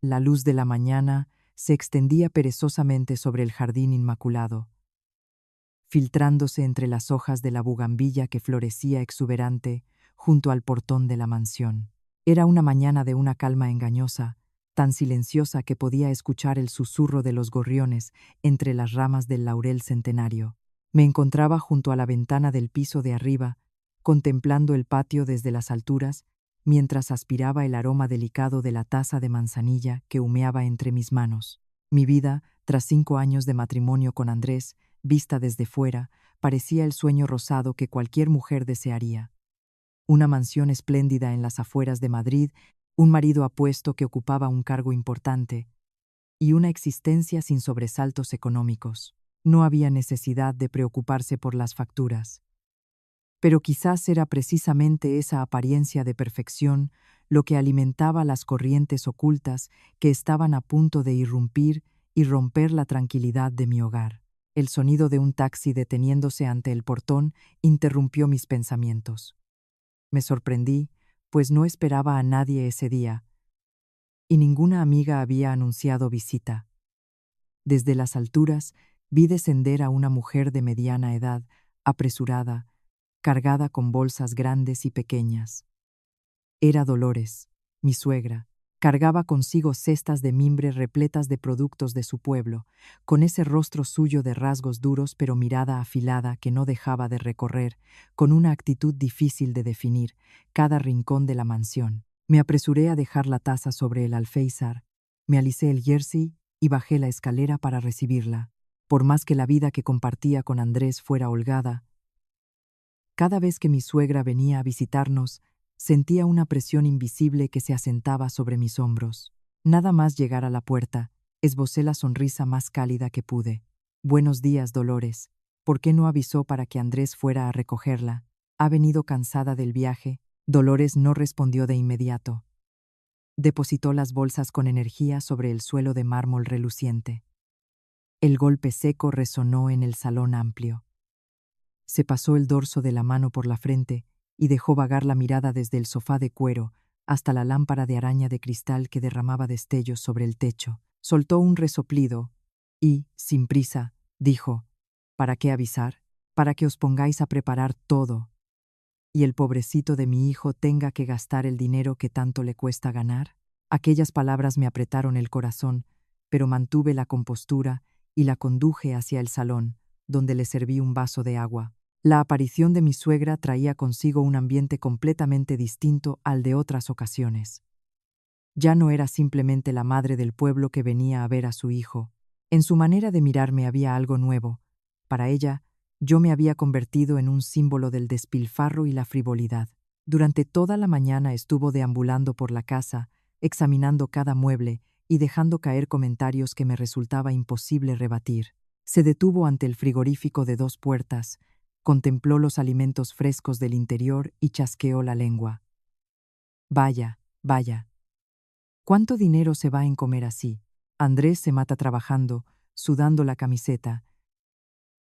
La luz de la mañana se extendía perezosamente sobre el jardín inmaculado, filtrándose entre las hojas de la bugambilla que florecía exuberante junto al portón de la mansión. Era una mañana de una calma engañosa, tan silenciosa que podía escuchar el susurro de los gorriones entre las ramas del laurel centenario. Me encontraba junto a la ventana del piso de arriba, contemplando el patio desde las alturas, mientras aspiraba el aroma delicado de la taza de manzanilla que humeaba entre mis manos. Mi vida, tras 5 años de matrimonio con Andrés, vista desde fuera, parecía el sueño rosado que cualquier mujer desearía. Una mansión espléndida en las afueras de Madrid, un marido apuesto que ocupaba un cargo importante, y una existencia sin sobresaltos económicos. No había necesidad de preocuparse por las facturas. Pero quizás era precisamente esa apariencia de perfección lo que alimentaba las corrientes ocultas que estaban a punto de irrumpir y romper la tranquilidad de mi hogar. El sonido de un taxi deteniéndose ante el portón interrumpió mis pensamientos. Me sorprendí, pues no esperaba a nadie ese día, y ninguna amiga había anunciado visita. Desde las alturas vi descender a una mujer de mediana edad, apresurada, cargada con bolsas grandes y pequeñas. Era Dolores, mi suegra. Cargaba consigo cestas de mimbre repletas de productos de su pueblo, con ese rostro suyo de rasgos duros pero mirada afilada que no dejaba de recorrer, con una actitud difícil de definir, cada rincón de la mansión. Me apresuré a dejar la taza sobre el alféizar, me alicé el jersey y bajé la escalera para recibirla. Por más que la vida que compartía con Andrés fuera holgada, cada vez que mi suegra venía a visitarnos, sentía una presión invisible que se asentaba sobre mis hombros. Nada más llegar a la puerta, esbocé la sonrisa más cálida que pude. «Buenos días, Dolores. ¿Por qué no avisó para que Andrés fuera a recogerla? ¿Ha venido cansada del viaje?» Dolores no respondió de inmediato. Depositó las bolsas con energía sobre el suelo de mármol reluciente. El golpe seco resonó en el salón amplio. Se pasó el dorso de la mano por la frente y dejó vagar la mirada desde el sofá de cuero hasta la lámpara de araña de cristal que derramaba destellos sobre el techo. Soltó un resoplido y, sin prisa, dijo: «¿Para qué avisar? Para que os pongáis a preparar todo, y el pobrecito de mi hijo tenga que gastar el dinero que tanto le cuesta ganar». Aquellas palabras me apretaron el corazón, pero mantuve la compostura y la conduje hacia el salón, donde le serví un vaso de agua. La aparición de mi suegra traía consigo un ambiente completamente distinto al de otras ocasiones. Ya no era simplemente la madre del pueblo que venía a ver a su hijo. En su manera de mirarme había algo nuevo. Para ella, yo me había convertido en un símbolo del despilfarro y la frivolidad. Durante toda la mañana estuvo deambulando por la casa, examinando cada mueble y dejando caer comentarios que me resultaba imposible rebatir. Se detuvo ante el frigorífico de 2 puertas, contempló los alimentos frescos del interior y chasqueó la lengua. «Vaya, vaya. ¿Cuánto dinero se va en comer así? Andrés se mata trabajando, sudando la camiseta,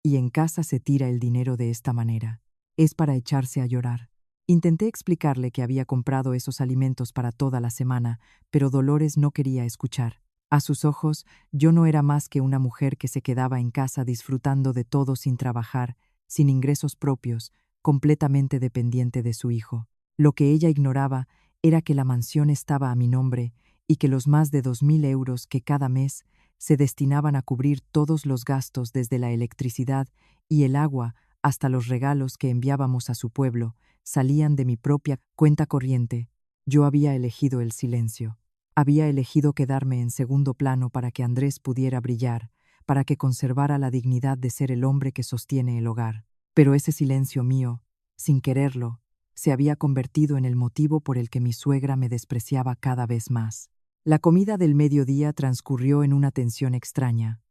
y en casa se tira el dinero de esta manera. Es para echarse a llorar». Intenté explicarle que había comprado esos alimentos para toda la semana, pero Dolores no quería escuchar. A sus ojos, yo no era más que una mujer que se quedaba en casa disfrutando de todo sin trabajar, sin ingresos propios, completamente dependiente de su hijo. Lo que ella ignoraba era que la mansión estaba a mi nombre y que los más de 2.000 euros que cada mes se destinaban a cubrir todos los gastos desde la electricidad y el agua hasta los regalos que enviábamos a su pueblo, salían de mi propia cuenta corriente. Yo había elegido el silencio. Había elegido quedarme en segundo plano para que Andrés pudiera brillar, para que conservara la dignidad de ser el hombre que sostiene el hogar. Pero ese silencio mío, sin quererlo, se había convertido en el motivo por el que mi suegra me despreciaba cada vez más. La comida del mediodía transcurrió en una tensión extraña.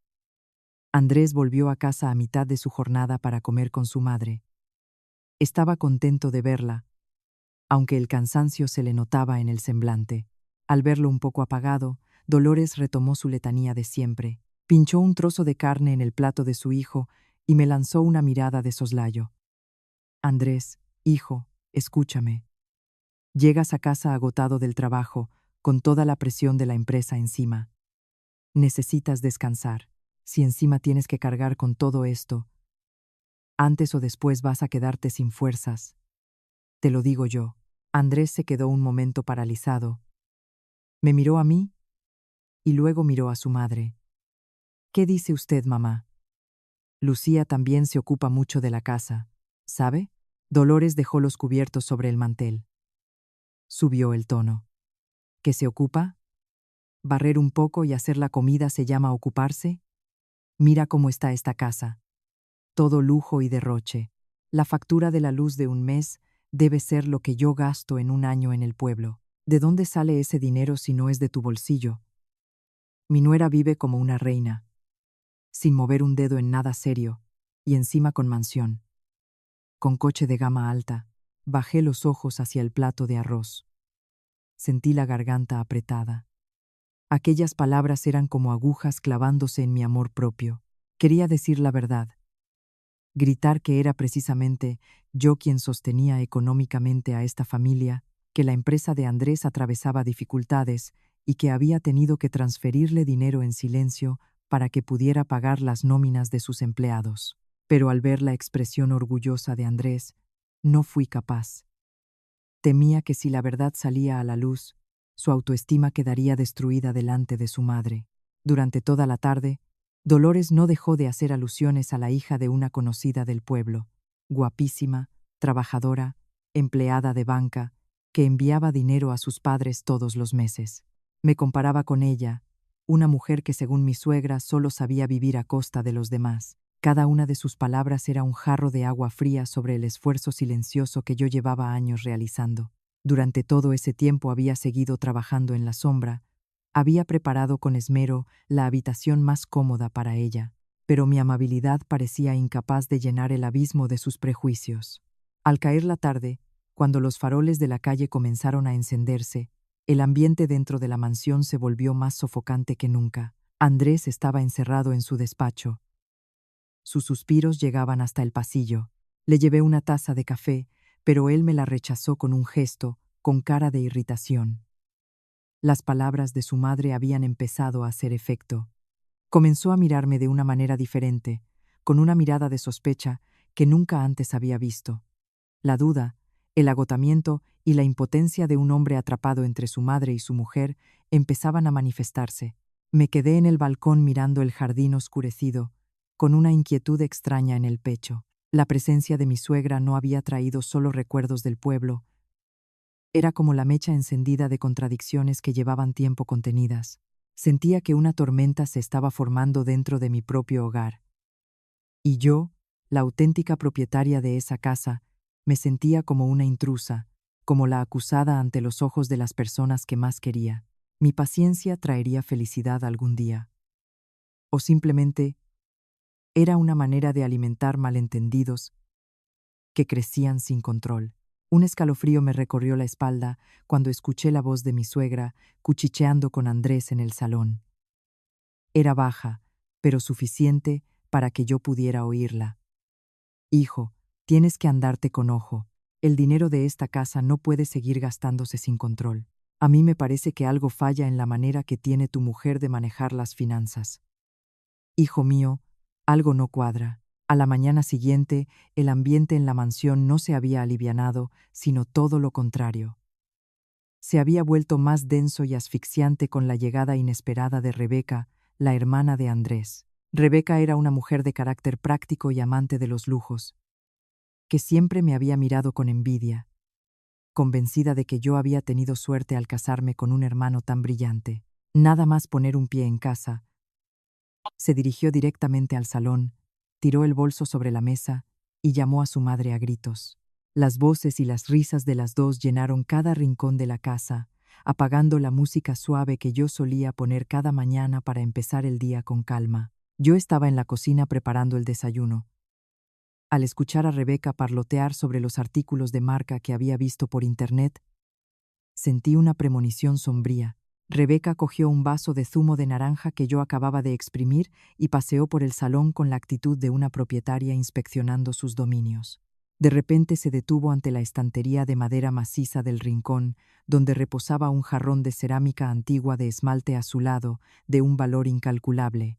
Andrés volvió a casa a mitad de su jornada para comer con su madre. Estaba contento de verla, aunque el cansancio se le notaba en el semblante. Al verlo un poco apagado, Dolores retomó su letanía de siempre. Pinchó un trozo de carne en el plato de su hijo y me lanzó una mirada de soslayo. «Andrés, hijo, escúchame. Llegas a casa agotado del trabajo, con toda la presión de la empresa encima. Necesitas descansar. Si encima tienes que cargar con todo esto, antes o después vas a quedarte sin fuerzas. Te lo digo yo. Andrés se quedó un momento paralizado. Me miró a mí y luego miró a su madre. ¿Qué dice usted, mamá? Lucía también se ocupa mucho de la casa, ¿sabe? Dolores dejó los cubiertos sobre el mantel. Subió el tono. ¿Qué se ocupa? ¿Barrer un poco y hacer la comida se llama ocuparse? Mira cómo está esta casa. Todo lujo y derroche. La factura de la luz de un mes debe ser lo que yo gasto en un año en el pueblo. ¿De dónde sale ese dinero si no es de tu bolsillo? Mi nuera vive como una reina, sin mover un dedo en nada serio, y encima con mansión. Con coche de gama alta, bajé los ojos hacia el plato de arroz. Sentí la garganta apretada. Aquellas palabras eran como agujas clavándose en mi amor propio. Quería decir la verdad. Gritar que era precisamente yo quien sostenía económicamente a esta familia, que la empresa de Andrés atravesaba dificultades y que había tenido que transferirle dinero en silencio para que pudiera pagar las nóminas de sus empleados. Pero al ver la expresión orgullosa de Andrés, no fui capaz. Temía que si la verdad salía a la luz, su autoestima quedaría destruida delante de su madre. Durante toda la tarde, Dolores no dejó de hacer alusiones a la hija de una conocida del pueblo, guapísima, trabajadora, empleada de banca, que enviaba dinero a sus padres todos los meses. Me comparaba con ella, una mujer que según mi suegra solo sabía vivir a costa de los demás. Cada una de sus palabras era un jarro de agua fría sobre el esfuerzo silencioso que yo llevaba años realizando. Durante todo ese tiempo había seguido trabajando en la sombra, había preparado con esmero la habitación más cómoda para ella, pero mi amabilidad parecía incapaz de llenar el abismo de sus prejuicios. Al caer la tarde, cuando los faroles de la calle comenzaron a encenderse, el ambiente dentro de la mansión se volvió más sofocante que nunca. Andrés estaba encerrado en su despacho. Sus suspiros llegaban hasta el pasillo. Le llevé una taza de café, pero él me la rechazó con un gesto, con cara de irritación. Las palabras de su madre habían empezado a hacer efecto. Comenzó a mirarme de una manera diferente, con una mirada de sospecha que nunca antes había visto. La duda, el agotamiento y la impotencia de un hombre atrapado entre su madre y su mujer empezaban a manifestarse. Me quedé en el balcón mirando el jardín oscurecido, con una inquietud extraña en el pecho. La presencia de mi suegra no había traído solo recuerdos del pueblo. Era como la mecha encendida de contradicciones que llevaban tiempo contenidas. Sentía que una tormenta se estaba formando dentro de mi propio hogar. Y yo, la auténtica propietaria de esa casa, me sentía como una intrusa, como la acusada ante los ojos de las personas que más quería. Mi paciencia traería felicidad algún día. O simplemente era una manera de alimentar malentendidos que crecían sin control. Un escalofrío me recorrió la espalda cuando escuché la voz de mi suegra cuchicheando con Andrés en el salón. Era baja, pero suficiente para que yo pudiera oírla. Hijo, tienes que andarte con ojo. El dinero de esta casa no puede seguir gastándose sin control. A mí me parece que algo falla en la manera que tiene tu mujer de manejar las finanzas. Hijo mío, algo no cuadra. A la mañana siguiente, el ambiente en la mansión no se había alivianado, sino todo lo contrario. Se había vuelto más denso y asfixiante con la llegada inesperada de Rebeca, la hermana de Andrés. Rebeca era una mujer de carácter práctico y amante de los lujos, que siempre me había mirado con envidia, convencida de que yo había tenido suerte al casarme con un hermano tan brillante. Nada más poner un pie en casa, se dirigió directamente al salón, tiró el bolso sobre la mesa y llamó a su madre a gritos. Las voces y las risas de las dos llenaron cada rincón de la casa, apagando la música suave que yo solía poner cada mañana para empezar el día con calma. Yo estaba en la cocina preparando el desayuno. Al escuchar a Rebeca parlotear sobre los artículos de marca que había visto por internet, sentí una premonición sombría. Rebeca cogió un vaso de zumo de naranja que yo acababa de exprimir y paseó por el salón con la actitud de una propietaria inspeccionando sus dominios. De repente se detuvo ante la estantería de madera maciza del rincón, donde reposaba un jarrón de cerámica antigua de esmalte azulado, de un valor incalculable.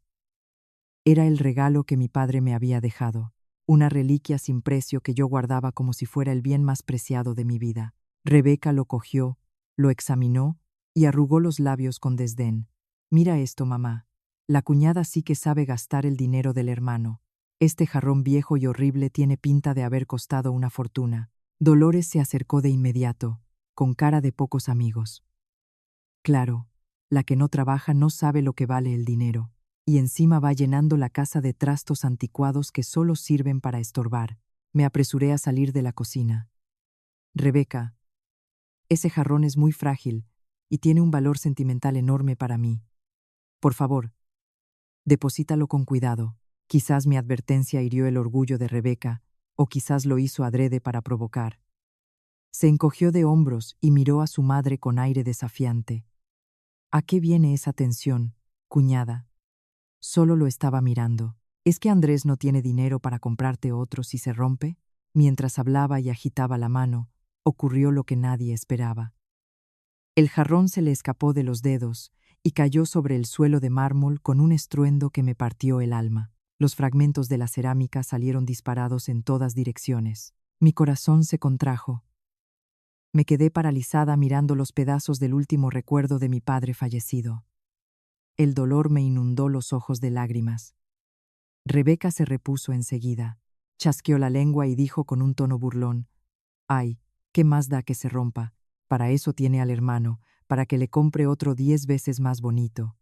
Era el regalo que mi padre me había dejado, una reliquia sin precio que yo guardaba como si fuera el bien más preciado de mi vida. Rebeca lo cogió, lo examinó y arrugó los labios con desdén. Mira esto, mamá. La cuñada sí que sabe gastar el dinero del hermano. Este jarrón viejo y horrible tiene pinta de haber costado una fortuna. Dolores se acercó de inmediato, con cara de pocos amigos. Claro, la que no trabaja no sabe lo que vale el dinero, y encima va llenando la casa de trastos anticuados que solo sirven para estorbar. Me apresuré a salir de la cocina. Rebeca, ese jarrón es muy frágil y tiene un valor sentimental enorme para mí. Por favor, deposítalo con cuidado. Quizás mi advertencia hirió el orgullo de Rebeca, o quizás lo hizo adrede para provocar. Se encogió de hombros y miró a su madre con aire desafiante. ¿A qué viene esa tensión, cuñada? Solo lo estaba mirando. ¿Es que Andrés no tiene dinero para comprarte otro si se rompe? Mientras hablaba y agitaba la mano, ocurrió lo que nadie esperaba. El jarrón se le escapó de los dedos y cayó sobre el suelo de mármol con un estruendo que me partió el alma. Los fragmentos de la cerámica salieron disparados en todas direcciones. Mi corazón se contrajo. Me quedé paralizada mirando los pedazos del último recuerdo de mi padre fallecido. El dolor me inundó los ojos de lágrimas. Rebeca se repuso enseguida. Chasqueó la lengua y dijo con un tono burlón: «Ay, ¿qué más da que se rompa? Para eso tiene al hermano, para que le compre otro 10 veces más bonito».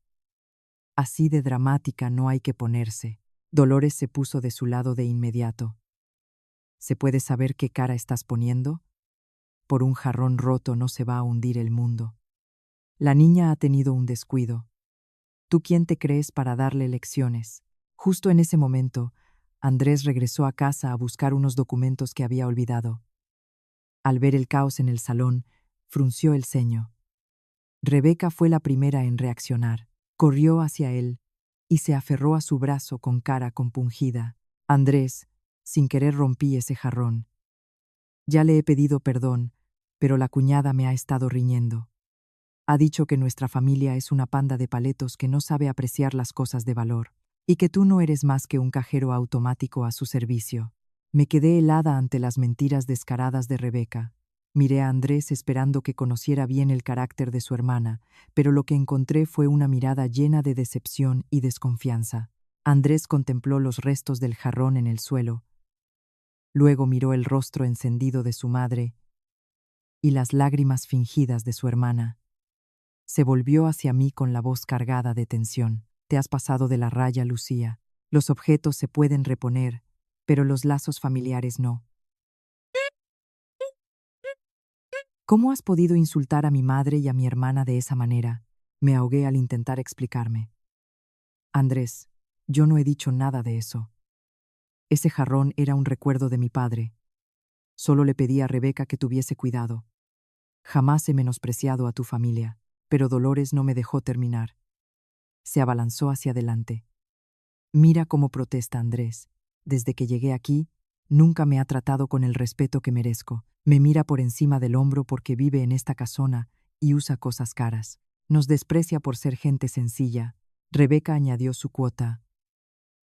Así de dramática no hay que ponerse. Dolores se puso de su lado de inmediato. ¿Se puede saber qué cara estás poniendo? Por un jarrón roto no se va a hundir el mundo. La niña ha tenido un descuido. ¿Tú quién te crees para darle lecciones? Justo en ese momento, Andrés regresó a casa a buscar unos documentos que había olvidado. Al ver el caos en el salón, frunció el ceño. Rebeca fue la primera en reaccionar. Corrió hacia él y se aferró a su brazo con cara compungida. Andrés, sin querer rompí ese jarrón. Ya le he pedido perdón, pero la cuñada me ha estado riñendo. Ha dicho que nuestra familia es una panda de paletos que no sabe apreciar las cosas de valor, y que tú no eres más que un cajero automático a su servicio. Me quedé helada ante las mentiras descaradas de Rebeca. Miré a Andrés esperando que conociera bien el carácter de su hermana, pero lo que encontré fue una mirada llena de decepción y desconfianza. Andrés contempló los restos del jarrón en el suelo. Luego miró el rostro encendido de su madre y las lágrimas fingidas de su hermana. Se volvió hacia mí con la voz cargada de tensión. Te has pasado de la raya, Lucía. Los objetos se pueden reponer, pero los lazos familiares no. ¿Cómo has podido insultar a mi madre y a mi hermana de esa manera? Me ahogué al intentar explicarme. Andrés, yo no he dicho nada de eso. Ese jarrón era un recuerdo de mi padre. Solo le pedí a Rebeca que tuviese cuidado. Jamás he menospreciado a tu familia, pero Dolores no me dejó terminar. Se abalanzó hacia adelante. Mira cómo protesta Andrés. Desde que llegué aquí, nunca me ha tratado con el respeto que merezco. Me mira por encima del hombro porque vive en esta casona y usa cosas caras. Nos desprecia por ser gente sencilla. Rebeca añadió su cuota.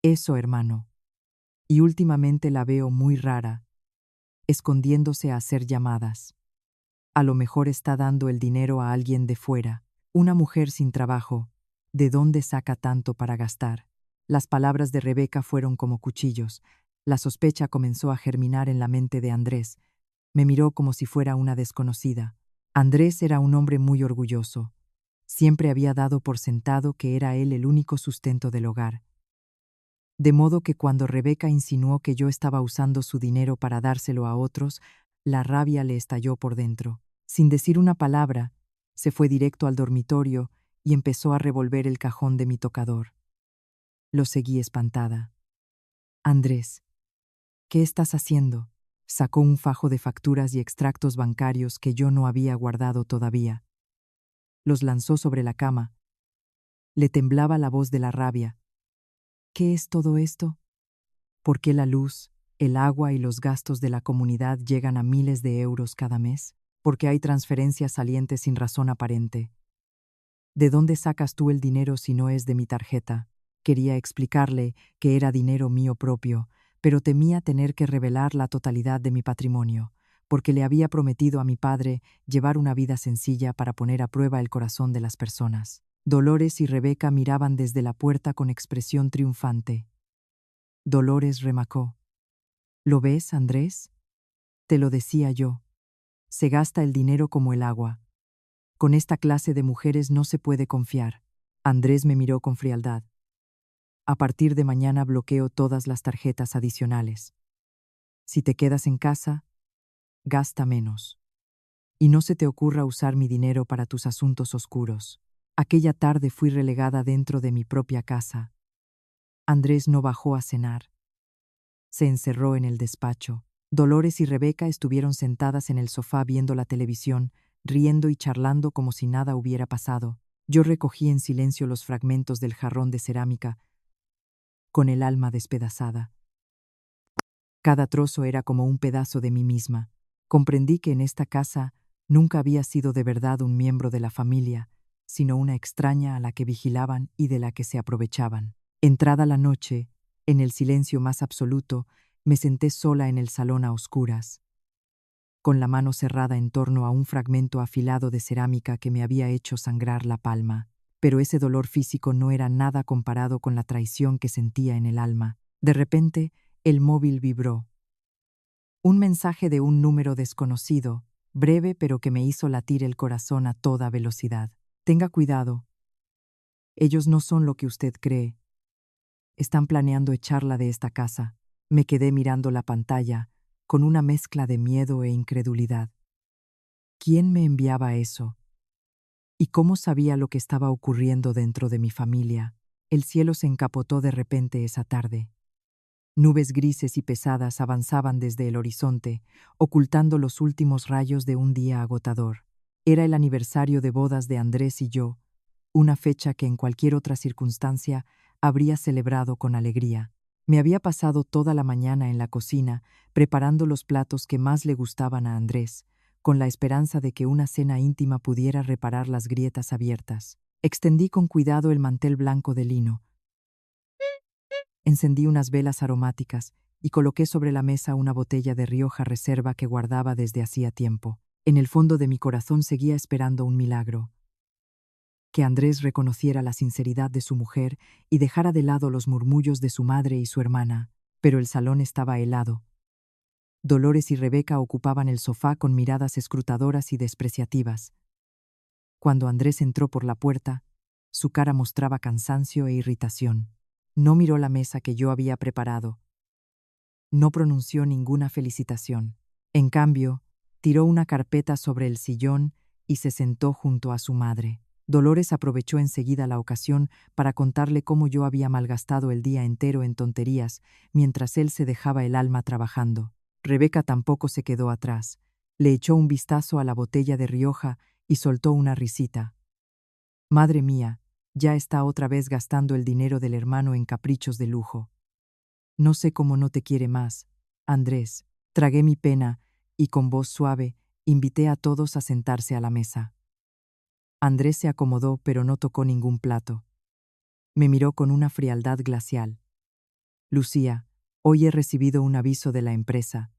Eso, hermano. Y últimamente la veo muy rara, escondiéndose a hacer llamadas. A lo mejor está dando el dinero a alguien de fuera. Una mujer sin trabajo. ¿De dónde saca tanto para gastar? Las palabras de Rebeca fueron como cuchillos. La sospecha comenzó a germinar en la mente de Andrés. Me miró como si fuera una desconocida. Andrés era un hombre muy orgulloso. Siempre había dado por sentado que era él el único sustento del hogar. De modo que cuando Rebeca insinuó que yo estaba usando su dinero para dárselo a otros, la rabia le estalló por dentro. Sin decir una palabra, se fue directo al dormitorio y empezó a revolver el cajón de mi tocador. Lo seguí espantada. Andrés, ¿qué estás haciendo? Sacó un fajo de facturas y extractos bancarios que yo no había guardado todavía. Los lanzó sobre la cama. Le temblaba la voz de la rabia. ¿Qué es todo esto? ¿Por qué la luz, el agua y los gastos de la comunidad llegan a miles de euros cada mes, porque hay transferencias salientes sin razón aparente. ¿De dónde sacas tú el dinero si no es de mi tarjeta? Quería explicarle que era dinero mío propio, pero temía tener que revelar la totalidad de mi patrimonio, porque le había prometido a mi padre llevar una vida sencilla para poner a prueba el corazón de las personas. Dolores y Rebeca miraban desde la puerta con expresión triunfante. Dolores remacó. ¿Lo ves, Andrés? Te lo decía yo. Se gasta el dinero como el agua. Con esta clase de mujeres no se puede confiar. Andrés me miró con frialdad. A partir de mañana bloqueo todas las tarjetas adicionales. Si te quedas en casa, gasta menos. Y no se te ocurra usar mi dinero para tus asuntos oscuros. Aquella tarde fui relegada dentro de mi propia casa. Andrés no bajó a cenar. Se encerró en el despacho. Dolores y Rebeca estuvieron sentadas en el sofá viendo la televisión, riendo y charlando como si nada hubiera pasado. Yo recogí en silencio los fragmentos del jarrón de cerámica, con el alma despedazada. Cada trozo era como un pedazo de mí misma. Comprendí que en esta casa nunca había sido de verdad un miembro de la familia, sino una extraña a la que vigilaban y de la que se aprovechaban. Entrada la noche, en el silencio más absoluto, me senté sola en el salón a oscuras, con la mano cerrada en torno a un fragmento afilado de cerámica que me había hecho sangrar la palma. Pero ese dolor físico no era nada comparado con la traición que sentía en el alma. De repente, el móvil vibró. Un mensaje de un número desconocido, breve pero que me hizo latir el corazón a toda velocidad. Tenga cuidado. Ellos no son lo que usted cree. Están planeando echarla de esta casa. Me quedé mirando la pantalla, con una mezcla de miedo e incredulidad. ¿Quién me enviaba eso? ¿Y cómo sabía lo que estaba ocurriendo dentro de mi familia? El cielo se encapotó de repente esa tarde. Nubes grises y pesadas avanzaban desde el horizonte, ocultando los últimos rayos de un día agotador. Era el aniversario de bodas de Andrés y yo, una fecha que en cualquier otra circunstancia habría celebrado con alegría. Me había pasado toda la mañana en la cocina, preparando los platos que más le gustaban a Andrés, con la esperanza de que una cena íntima pudiera reparar las grietas abiertas. Extendí con cuidado el mantel blanco de lino. Encendí unas velas aromáticas y coloqué sobre la mesa una botella de Rioja Reserva que guardaba desde hacía tiempo. En el fondo de mi corazón seguía esperando un milagro. Que Andrés reconociera la sinceridad de su mujer y dejara de lado los murmullos de su madre y su hermana, pero el salón estaba helado. Dolores y Rebeca ocupaban el sofá con miradas escrutadoras y despreciativas. Cuando Andrés entró por la puerta, su cara mostraba cansancio e irritación. No miró la mesa que yo había preparado. No pronunció ninguna felicitación. En cambio, tiró una carpeta sobre el sillón y se sentó junto a su madre. Dolores aprovechó enseguida la ocasión para contarle cómo yo había malgastado el día entero en tonterías, mientras él se dejaba el alma trabajando. Rebeca tampoco se quedó atrás. Le echó un vistazo a la botella de Rioja y soltó una risita. Madre mía, ya está otra vez gastando el dinero del hermano en caprichos de lujo. No sé cómo no te quiere más, Andrés. Tragué mi pena y con voz suave invité a todos a sentarse a la mesa. Andrés se acomodó pero no tocó ningún plato. Me miró con una frialdad glacial. Lucía, hoy he recibido un aviso de la empresa.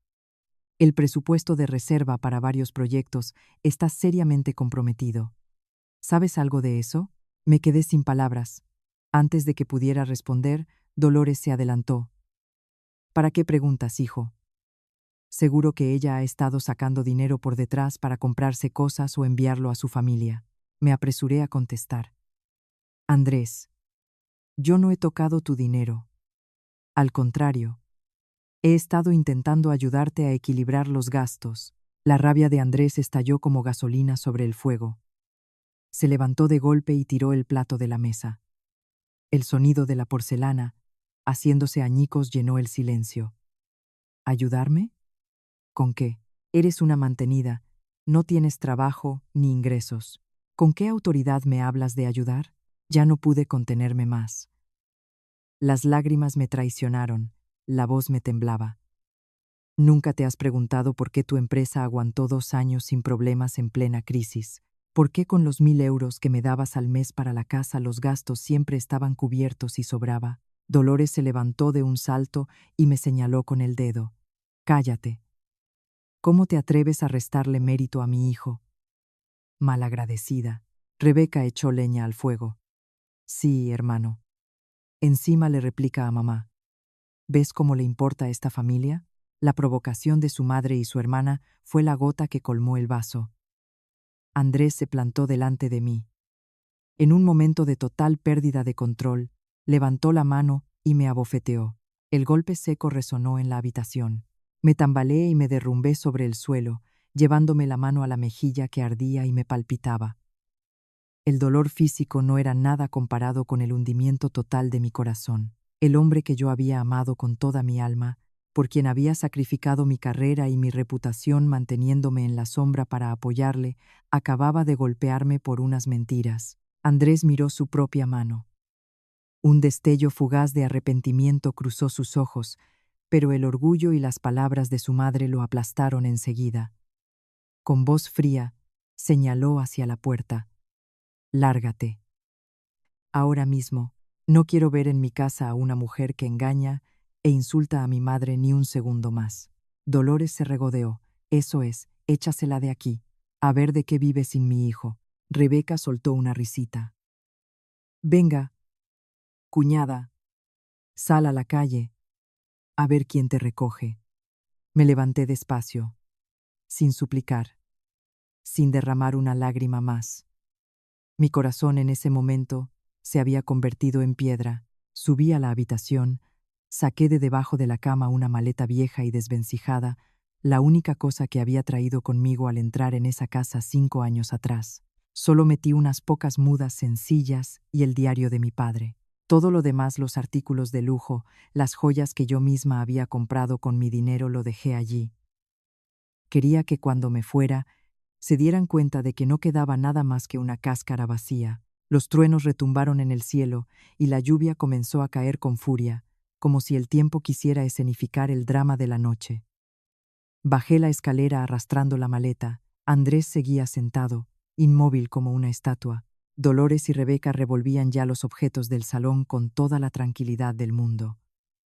El presupuesto de reserva para varios proyectos está seriamente comprometido. ¿Sabes algo de eso? Me quedé sin palabras. Antes de que pudiera responder, Dolores se adelantó. ¿Para qué preguntas, hijo? Seguro que ella ha estado sacando dinero por detrás para comprarse cosas o enviarlo a su familia. Me apresuré a contestar. Andrés, yo no he tocado tu dinero. Al contrario, he estado intentando ayudarte a equilibrar los gastos. La rabia de Andrés estalló como gasolina sobre el fuego. Se levantó de golpe y tiró el plato de la mesa. El sonido de la porcelana, haciéndose añicos, llenó el silencio. ¿Ayudarme? ¿Con qué? Eres una mantenida, no tienes trabajo ni ingresos. ¿Con qué autoridad me hablas de ayudar? Ya no pude contenerme más. Las lágrimas me traicionaron, la voz me temblaba. Nunca te has preguntado por qué tu empresa aguantó 2 años sin problemas en plena crisis. ¿Por qué con los 1.000 euros que me dabas al mes para la casa los gastos siempre estaban cubiertos y sobraba? Dolores se levantó de un salto y me señaló con el dedo. Cállate. ¿Cómo te atreves a restarle mérito a mi hijo? Malagradecida. Rebeca echó leña al fuego. Sí, hermano. Encima le replica a mamá. ¿Ves cómo le importa a esta familia? La provocación de su madre y su hermana fue la gota que colmó el vaso. Andrés se plantó delante de mí. En un momento de total pérdida de control, levantó la mano y me abofeteó. El golpe seco resonó en la habitación. Me tambaleé y me derrumbé sobre el suelo, llevándome la mano a la mejilla que ardía y me palpitaba. El dolor físico no era nada comparado con el hundimiento total de mi corazón. El hombre que yo había amado con toda mi alma, por quien había sacrificado mi carrera y mi reputación manteniéndome en la sombra para apoyarle, acababa de golpearme por unas mentiras. Andrés miró su propia mano. Un destello fugaz de arrepentimiento cruzó sus ojos, pero el orgullo y las palabras de su madre lo aplastaron enseguida. Con voz fría, señaló hacia la puerta. Lárgate. Ahora mismo, no quiero ver en mi casa a una mujer que engaña e insulta a mi madre ni un segundo más. Dolores se regodeó. Eso es, échasela de aquí. A ver de qué vive sin mi hijo. Rebeca soltó una risita. Venga, cuñada, sal a la calle, a ver quién te recoge. Me levanté despacio, sin suplicar, sin derramar una lágrima más. Mi corazón en ese momento se había convertido en piedra. Subí a la habitación, saqué de debajo de la cama una maleta vieja y desvencijada, la única cosa que había traído conmigo al entrar en esa casa 5 años atrás. Solo metí unas pocas mudas sencillas y el diario de mi padre. Todo lo demás, los artículos de lujo, las joyas que yo misma había comprado con mi dinero, lo dejé allí. Quería que cuando me fuera, se dieran cuenta de que no quedaba nada más que una cáscara vacía. Los truenos retumbaron en el cielo y la lluvia comenzó a caer con furia, como si el tiempo quisiera escenificar el drama de la noche. Bajé la escalera arrastrando la maleta. Andrés seguía sentado, inmóvil como una estatua. Dolores y Rebeca revolvían ya los objetos del salón con toda la tranquilidad del mundo.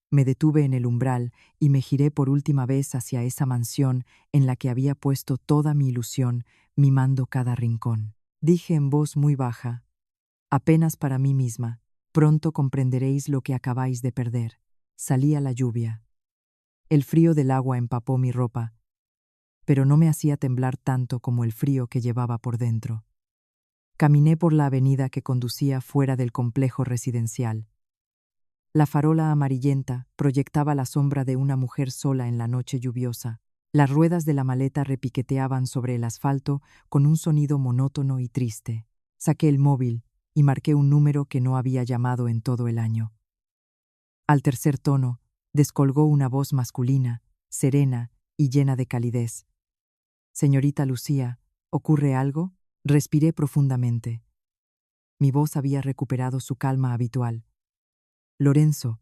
Me detuve en el umbral y me giré por última vez hacia esa mansión en la que había puesto toda mi ilusión, mimando cada rincón. Dije en voz muy baja, apenas para mí misma, pronto comprenderéis lo que acabáis de perder. Salí a la lluvia. El frío del agua empapó mi ropa, pero no me hacía temblar tanto como el frío que llevaba por dentro. Caminé por la avenida que conducía fuera del complejo residencial. La farola amarillenta proyectaba la sombra de una mujer sola en la noche lluviosa. Las ruedas de la maleta repiqueteaban sobre el asfalto con un sonido monótono y triste. Saqué el móvil y marqué un número que no había llamado en todo el año. Al tercer tono, descolgó una voz masculina, serena y llena de calidez. «Señorita Lucía, ¿ocurre algo?» Respiré profundamente. Mi voz había recuperado su calma habitual. «Lorenzo,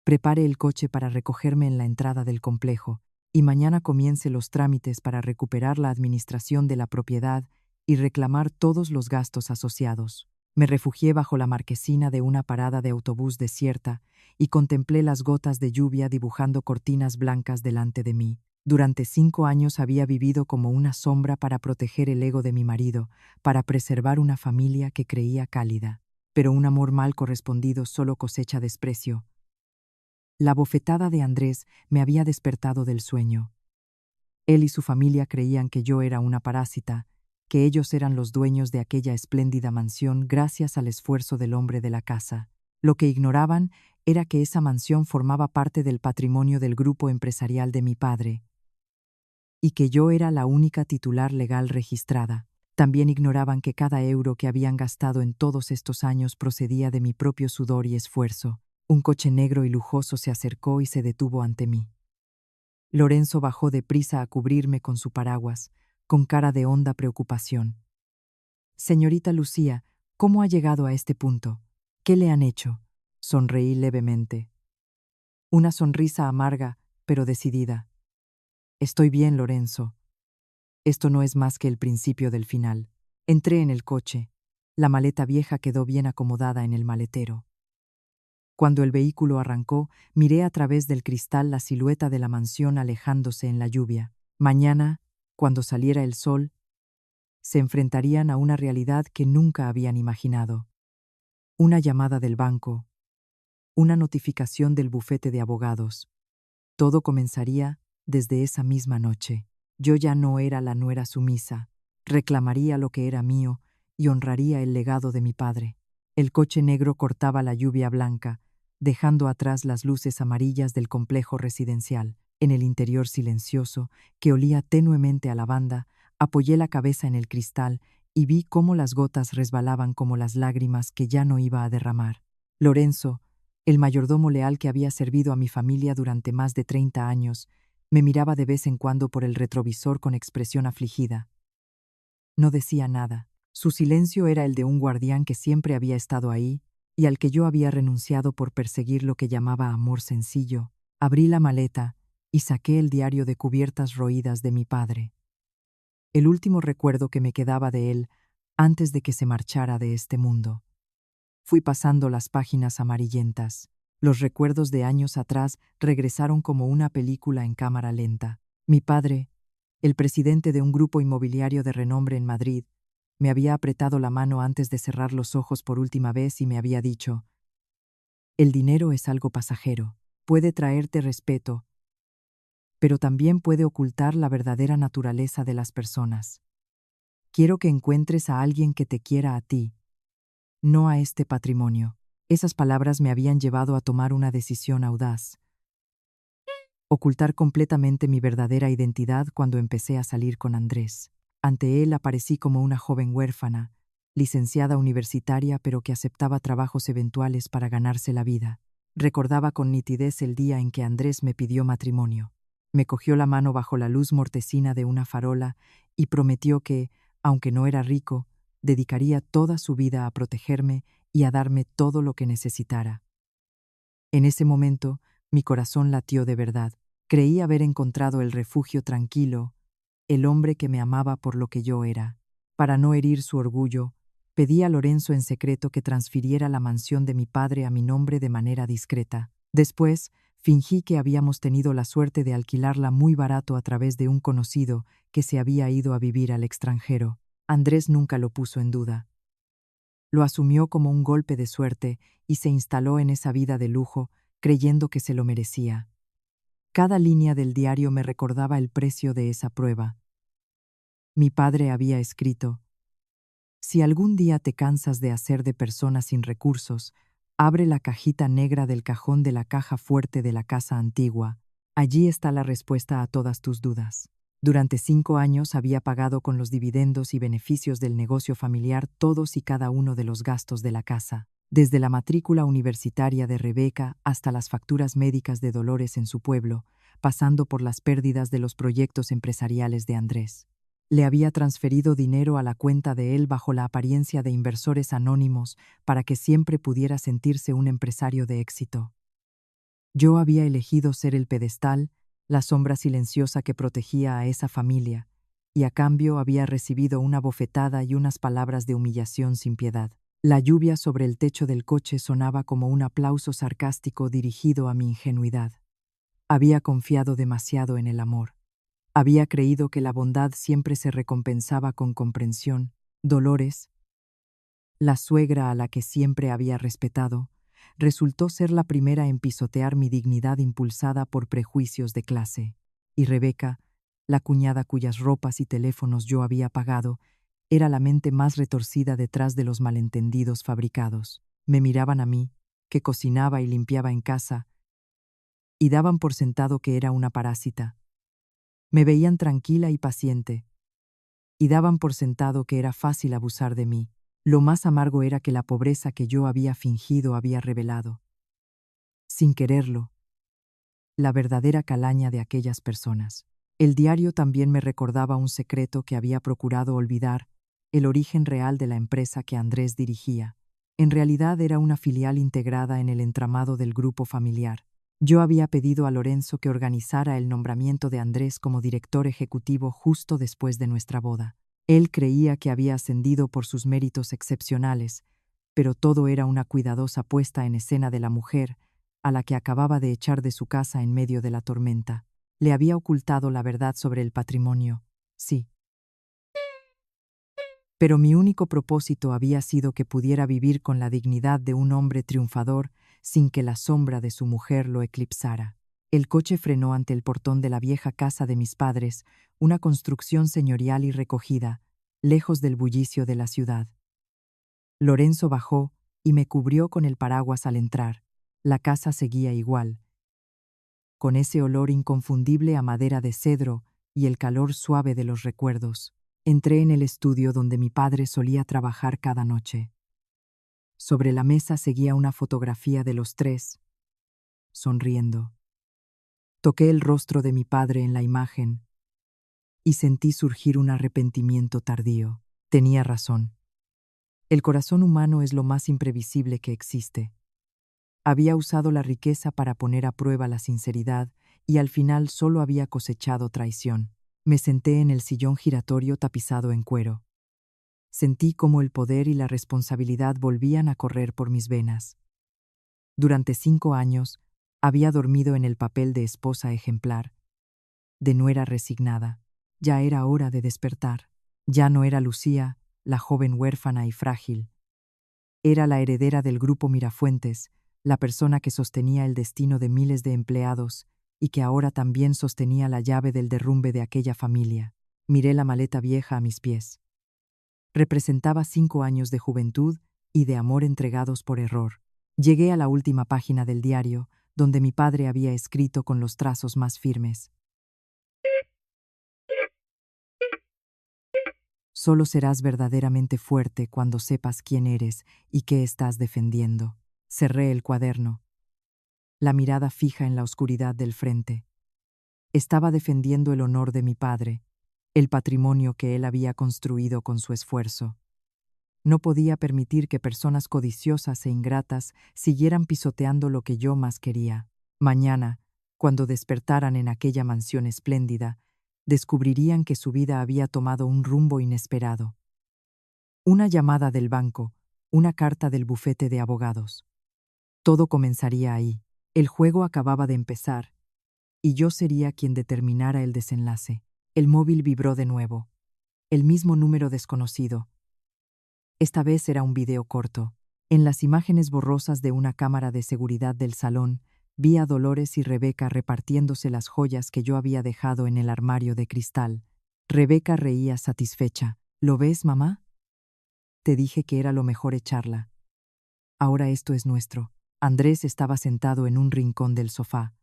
prepare el coche para recogerme en la entrada del complejo y mañana comience los trámites para recuperar la administración de la propiedad y reclamar todos los gastos asociados». Me refugié bajo la marquesina de una parada de autobús desierta y contemplé las gotas de lluvia dibujando cortinas blancas delante de mí. Durante 5 años había vivido como una sombra para proteger el ego de mi marido, para preservar una familia que creía cálida. Pero un amor mal correspondido solo cosecha desprecio. La bofetada de Andrés me había despertado del sueño. Él y su familia creían que yo era una parásita, que ellos eran los dueños de aquella espléndida mansión gracias al esfuerzo del hombre de la casa. Lo que ignoraban era que esa mansión formaba parte del patrimonio del grupo empresarial de mi padre, y que yo era la única titular legal registrada. También ignoraban que cada euro que habían gastado en todos estos años procedía de mi propio sudor y esfuerzo. Un coche negro y lujoso se acercó y se detuvo ante mí. Lorenzo bajó deprisa a cubrirme con su paraguas, con cara de honda preocupación. «Señorita Lucía, ¿cómo ha llegado a este punto? ¿Qué le han hecho?» Sonreí levemente. Una sonrisa amarga, pero decidida. Estoy bien, Lorenzo. Esto no es más que el principio del final. Entré en el coche. La maleta vieja quedó bien acomodada en el maletero. Cuando el vehículo arrancó, miré a través del cristal la silueta de la mansión alejándose en la lluvia. Mañana, cuando saliera el sol, se enfrentarían a una realidad que nunca habían imaginado. Una llamada del banco, una notificación del bufete de abogados. Todo comenzaría desde esa misma noche. Yo ya no era la nuera sumisa, reclamaría lo que era mío y honraría el legado de mi padre. El coche negro cortaba la lluvia blanca, dejando atrás las luces amarillas del complejo residencial. En el interior silencioso, que olía tenuemente a lavanda, apoyé la cabeza en el cristal y vi cómo las gotas resbalaban como las lágrimas que ya no iba a derramar. Lorenzo, el mayordomo leal que había servido a mi familia durante más de 30 años, me miraba de vez en cuando por el retrovisor con expresión afligida. No decía nada. Su silencio era el de un guardián que siempre había estado ahí y al que yo había renunciado por perseguir lo que llamaba amor sencillo. Abrí la maleta y saqué el diario de cubiertas roídas de mi padre. El último recuerdo que me quedaba de él antes de que se marchara de este mundo. Fui pasando las páginas amarillentas. Los recuerdos de años atrás regresaron como una película en cámara lenta. Mi padre, el presidente de un grupo inmobiliario de renombre en Madrid, me había apretado la mano antes de cerrar los ojos por última vez y me había dicho: «El dinero es algo pasajero, puede traerte respeto, pero también puede ocultar la verdadera naturaleza de las personas. Quiero que encuentres a alguien que te quiera a ti, no a este patrimonio». Esas palabras me habían llevado a tomar una decisión audaz: ocultar completamente mi verdadera identidad cuando empecé a salir con Andrés. Ante él aparecí como una joven huérfana, licenciada universitaria pero que aceptaba trabajos eventuales para ganarse la vida. Recordaba con nitidez el día en que Andrés me pidió matrimonio. Me cogió la mano bajo la luz mortecina de una farola y prometió que, aunque no era rico, dedicaría toda su vida a protegerme y a darme todo lo que necesitara. En ese momento, mi corazón latió de verdad. Creí haber encontrado el refugio tranquilo, el hombre que me amaba por lo que yo era. Para no herir su orgullo, pedí a Lorenzo en secreto que transfiriera la mansión de mi padre a mi nombre de manera discreta. Después, fingí que habíamos tenido la suerte de alquilarla muy barato a través de un conocido que se había ido a vivir al extranjero. Andrés nunca lo puso en duda. Lo asumió como un golpe de suerte y se instaló en esa vida de lujo, creyendo que se lo merecía. Cada línea del diario me recordaba el precio de esa prueba. Mi padre había escrito: «Si algún día te cansas de hacer de personas sin recursos, abre la cajita negra del cajón de la caja fuerte de la casa antigua. Allí está la respuesta a todas tus dudas». Durante 5 años había pagado con los dividendos y beneficios del negocio familiar todos y cada uno de los gastos de la casa, desde la matrícula universitaria de Rebeca hasta las facturas médicas de Dolores en su pueblo, pasando por las pérdidas de los proyectos empresariales de Andrés. Le había transferido dinero a la cuenta de él bajo la apariencia de inversores anónimos para que siempre pudiera sentirse un empresario de éxito. Yo había elegido ser el pedestal, la sombra silenciosa que protegía a esa familia, y a cambio había recibido una bofetada y unas palabras de humillación sin piedad. La lluvia sobre el techo del coche sonaba como un aplauso sarcástico dirigido a mi ingenuidad. Había confiado demasiado en el amor. Había creído que la bondad siempre se recompensaba con comprensión. Dolores, la suegra a la que siempre había respetado, resultó ser la primera en pisotear mi dignidad impulsada por prejuicios de clase. Y Rebeca, la cuñada cuyas ropas y teléfonos yo había pagado, era la mente más retorcida detrás de los malentendidos fabricados. Me miraban a mí, que cocinaba y limpiaba en casa, y daban por sentado que era una parásita. Me veían tranquila y paciente, y daban por sentado que era fácil abusar de mí. Lo más amargo era que la pobreza que yo había fingido había revelado, sin quererlo, la verdadera calaña de aquellas personas. El diario también me recordaba un secreto que había procurado olvidar: el origen real de la empresa que Andrés dirigía. En realidad era una filial integrada en el entramado del grupo familiar. Yo había pedido a Lorenzo que organizara el nombramiento de Andrés como director ejecutivo justo después de nuestra boda. Él creía que había ascendido por sus méritos excepcionales, pero todo era una cuidadosa puesta en escena de la mujer, a la que acababa de echar de su casa en medio de la tormenta. Le había ocultado la verdad sobre el patrimonio, sí. Pero mi único propósito había sido que pudiera vivir con la dignidad de un hombre triunfador sin que la sombra de su mujer lo eclipsara. El coche frenó ante el portón de la vieja casa de mis padres, una construcción señorial y recogida, lejos del bullicio de la ciudad. Lorenzo bajó y me cubrió con el paraguas al entrar. La casa seguía igual, con ese olor inconfundible a madera de cedro y el calor suave de los recuerdos. Entré en el estudio donde mi padre solía trabajar cada noche. Sobre la mesa seguía una fotografía de los tres, sonriendo. Toqué el rostro de mi padre en la imagen y sentí surgir un arrepentimiento tardío. Tenía razón. El corazón humano es lo más imprevisible que existe. Había usado la riqueza para poner a prueba la sinceridad y al final solo había cosechado traición. Me senté en el sillón giratorio tapizado en cuero. Sentí cómo el poder y la responsabilidad volvían a correr por mis venas. Durante 5 años, había dormido en el papel de esposa ejemplar, de nuera resignada. Ya era hora de despertar. Ya no era Lucía, la joven huérfana y frágil. Era la heredera del grupo Mirafuentes, la persona que sostenía el destino de miles de empleados y que ahora también sostenía la llave del derrumbe de aquella familia. Miré la maleta vieja a mis pies. Representaba 5 años de juventud y de amor entregados por error. Llegué a la última página del diario, donde mi padre había escrito con los trazos más firmes: solo serás verdaderamente fuerte cuando sepas quién eres y qué estás defendiendo. Cerré el cuaderno, la mirada fija en la oscuridad del frente. Estaba defendiendo el honor de mi padre, el patrimonio que él había construido con su esfuerzo. No podía permitir que personas codiciosas e ingratas siguieran pisoteando lo que yo más quería. Mañana, cuando despertaran en aquella mansión espléndida, descubrirían que su vida había tomado un rumbo inesperado. Una llamada del banco, una carta del bufete de abogados. Todo comenzaría ahí. El juego acababa de empezar, y yo sería quien determinara el desenlace. El móvil vibró de nuevo. El mismo número desconocido. Esta vez era un video corto. En las imágenes borrosas de una cámara de seguridad del salón, vi a Dolores y Rebeca repartiéndose las joyas que yo había dejado en el armario de cristal. Rebeca reía satisfecha. ¿Lo ves, mamá? Te dije que era lo mejor echarla. Ahora esto es nuestro. Andrés estaba sentado en un rincón del sofá.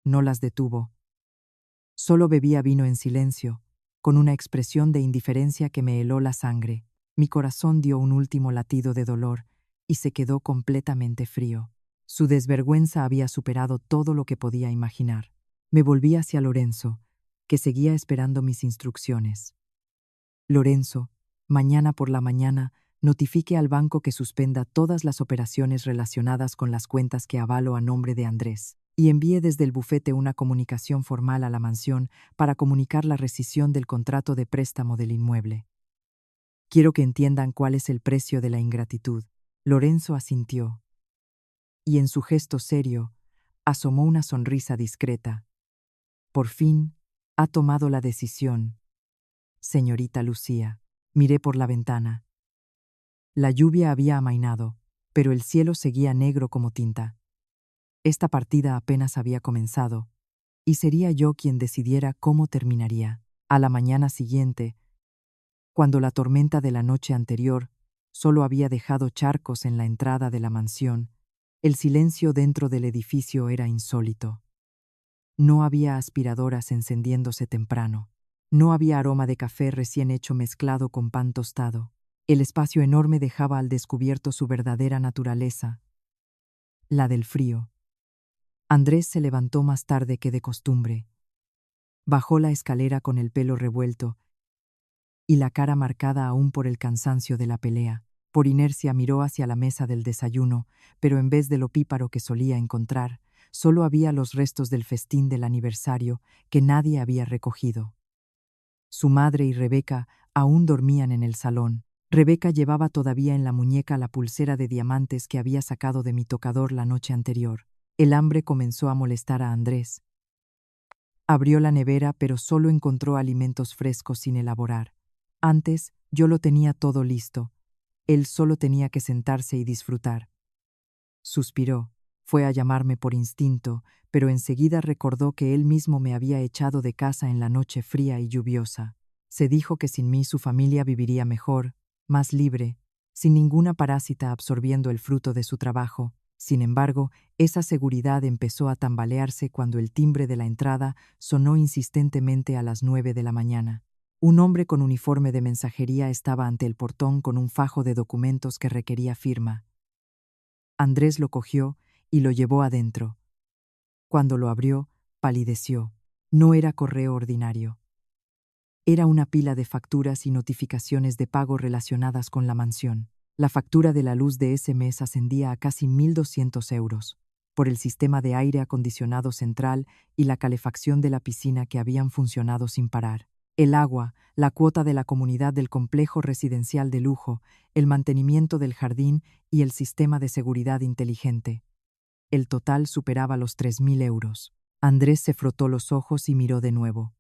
No las detuvo. Solo bebía vino en silencio, con una expresión de indiferencia que me heló la sangre. Mi corazón dio un último latido de dolor y se quedó completamente frío. Su desvergüenza había superado todo lo que podía imaginar. Me volví hacia Lorenzo, que seguía esperando mis instrucciones. Lorenzo, mañana por la mañana, notifique al banco que suspenda todas las operaciones relacionadas con las cuentas que avalo a nombre de Andrés, y envíe desde el bufete una comunicación formal a la mansión para comunicar la rescisión del contrato de préstamo del inmueble. Quiero que entiendan cuál es el precio de la ingratitud. Lorenzo asintió, y en su gesto serio asomó una sonrisa discreta. Por fin, ha tomado la decisión, señorita Lucía. Miré por la ventana. La lluvia había amainado, pero el cielo seguía negro como tinta. Esta partida apenas había comenzado, y sería yo quien decidiera cómo terminaría. A la mañana siguiente, cuando la tormenta de la noche anterior solo había dejado charcos en la entrada de la mansión, el silencio dentro del edificio era insólito. No había aspiradoras encendiéndose temprano. No había aroma de café recién hecho mezclado con pan tostado. El espacio enorme dejaba al descubierto su verdadera naturaleza, la del frío. Andrés se levantó más tarde que de costumbre. Bajó la escalera con el pelo revuelto y la cara marcada aún por el cansancio de la pelea. Por inercia miró hacia la mesa del desayuno, pero en vez del opíparo que solía encontrar, solo había los restos del festín del aniversario que nadie había recogido. Su madre y Rebeca aún dormían en el salón. Rebeca llevaba todavía en la muñeca la pulsera de diamantes que había sacado de mi tocador la noche anterior. El hambre comenzó a molestar a Andrés. Abrió la nevera, pero solo encontró alimentos frescos sin elaborar. Antes, yo lo tenía todo listo. Él solo tenía que sentarse y disfrutar. Suspiró. Fue a llamarme por instinto, pero enseguida recordó que él mismo me había echado de casa en la noche fría y lluviosa. Se dijo que sin mí su familia viviría mejor, más libre, sin ninguna parásita absorbiendo el fruto de su trabajo. Sin embargo, esa seguridad empezó a tambalearse cuando el timbre de la entrada sonó insistentemente a las 9 de la mañana. Un hombre con uniforme de mensajería estaba ante el portón con un fajo de documentos que requería firma. Andrés lo cogió y lo llevó adentro. Cuando lo abrió, palideció. No era correo ordinario. Era una pila de facturas y notificaciones de pago relacionadas con la mansión. La factura de la luz de ese mes ascendía a casi 1.200 euros, por el sistema de aire acondicionado central y la calefacción de la piscina que habían funcionado sin parar. El agua, la cuota de la comunidad del complejo residencial de lujo, el mantenimiento del jardín y el sistema de seguridad inteligente. El total superaba los 3.000 euros. Andrés se frotó los ojos y miró de nuevo.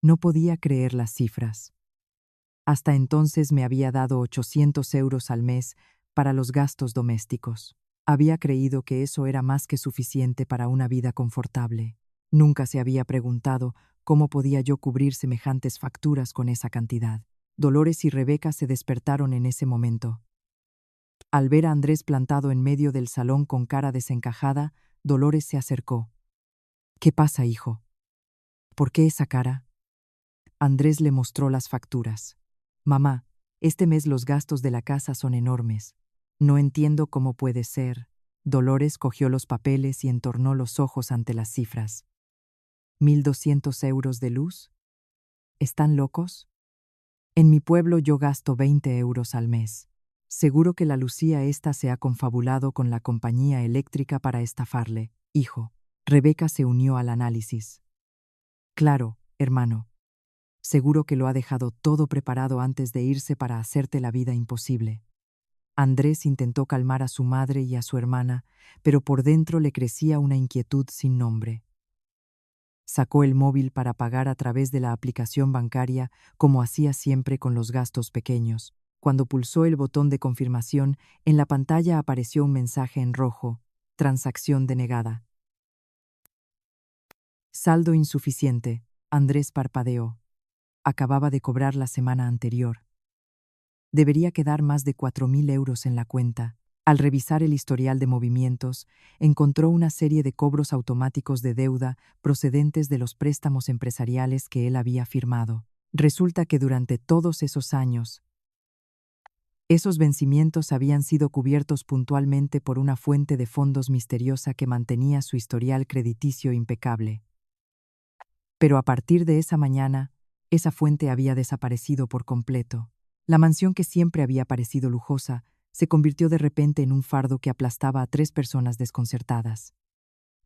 No podía creer las cifras. Hasta entonces me había dado 800 euros al mes para los gastos domésticos. Había creído que eso era más que suficiente para una vida confortable. Nunca se había preguntado cómo podía yo cubrir semejantes facturas con esa cantidad. Dolores y Rebeca se despertaron en ese momento. Al ver a Andrés plantado en medio del salón con cara desencajada, Dolores se acercó. «¿Qué pasa, hijo? ¿Por qué esa cara?» Andrés le mostró las facturas. «Mamá, este mes los gastos de la casa son enormes. No entiendo cómo puede ser». Dolores cogió los papeles y entornó los ojos ante las cifras. ¿1.200 euros de luz? ¿Están locos? En mi pueblo yo gasto 20 euros al mes. Seguro que la Lucía esta se ha confabulado con la compañía eléctrica para estafarle, hijo». Rebeca se unió al análisis. «Claro, hermano. Seguro que lo ha dejado todo preparado antes de irse para hacerte la vida imposible». Andrés intentó calmar a su madre y a su hermana, pero por dentro le crecía una inquietud sin nombre. Sacó el móvil para pagar a través de la aplicación bancaria, como hacía siempre con los gastos pequeños. Cuando pulsó el botón de confirmación, en la pantalla apareció un mensaje en rojo: «Transacción denegada». «Saldo insuficiente». Andrés parpadeó. Acababa de cobrar la semana anterior. Debería quedar más de 4.000 euros en la cuenta. Al revisar el historial de movimientos, encontró una serie de cobros automáticos de deuda procedentes de los préstamos empresariales que él había firmado. Resulta que durante todos esos años, esos vencimientos habían sido cubiertos puntualmente por una fuente de fondos misteriosa que mantenía su historial crediticio impecable. Pero a partir de esa mañana, esa fuente había desaparecido por completo. La mansión que siempre había parecido lujosa se convirtió de repente en un fardo que aplastaba a 3 personas desconcertadas.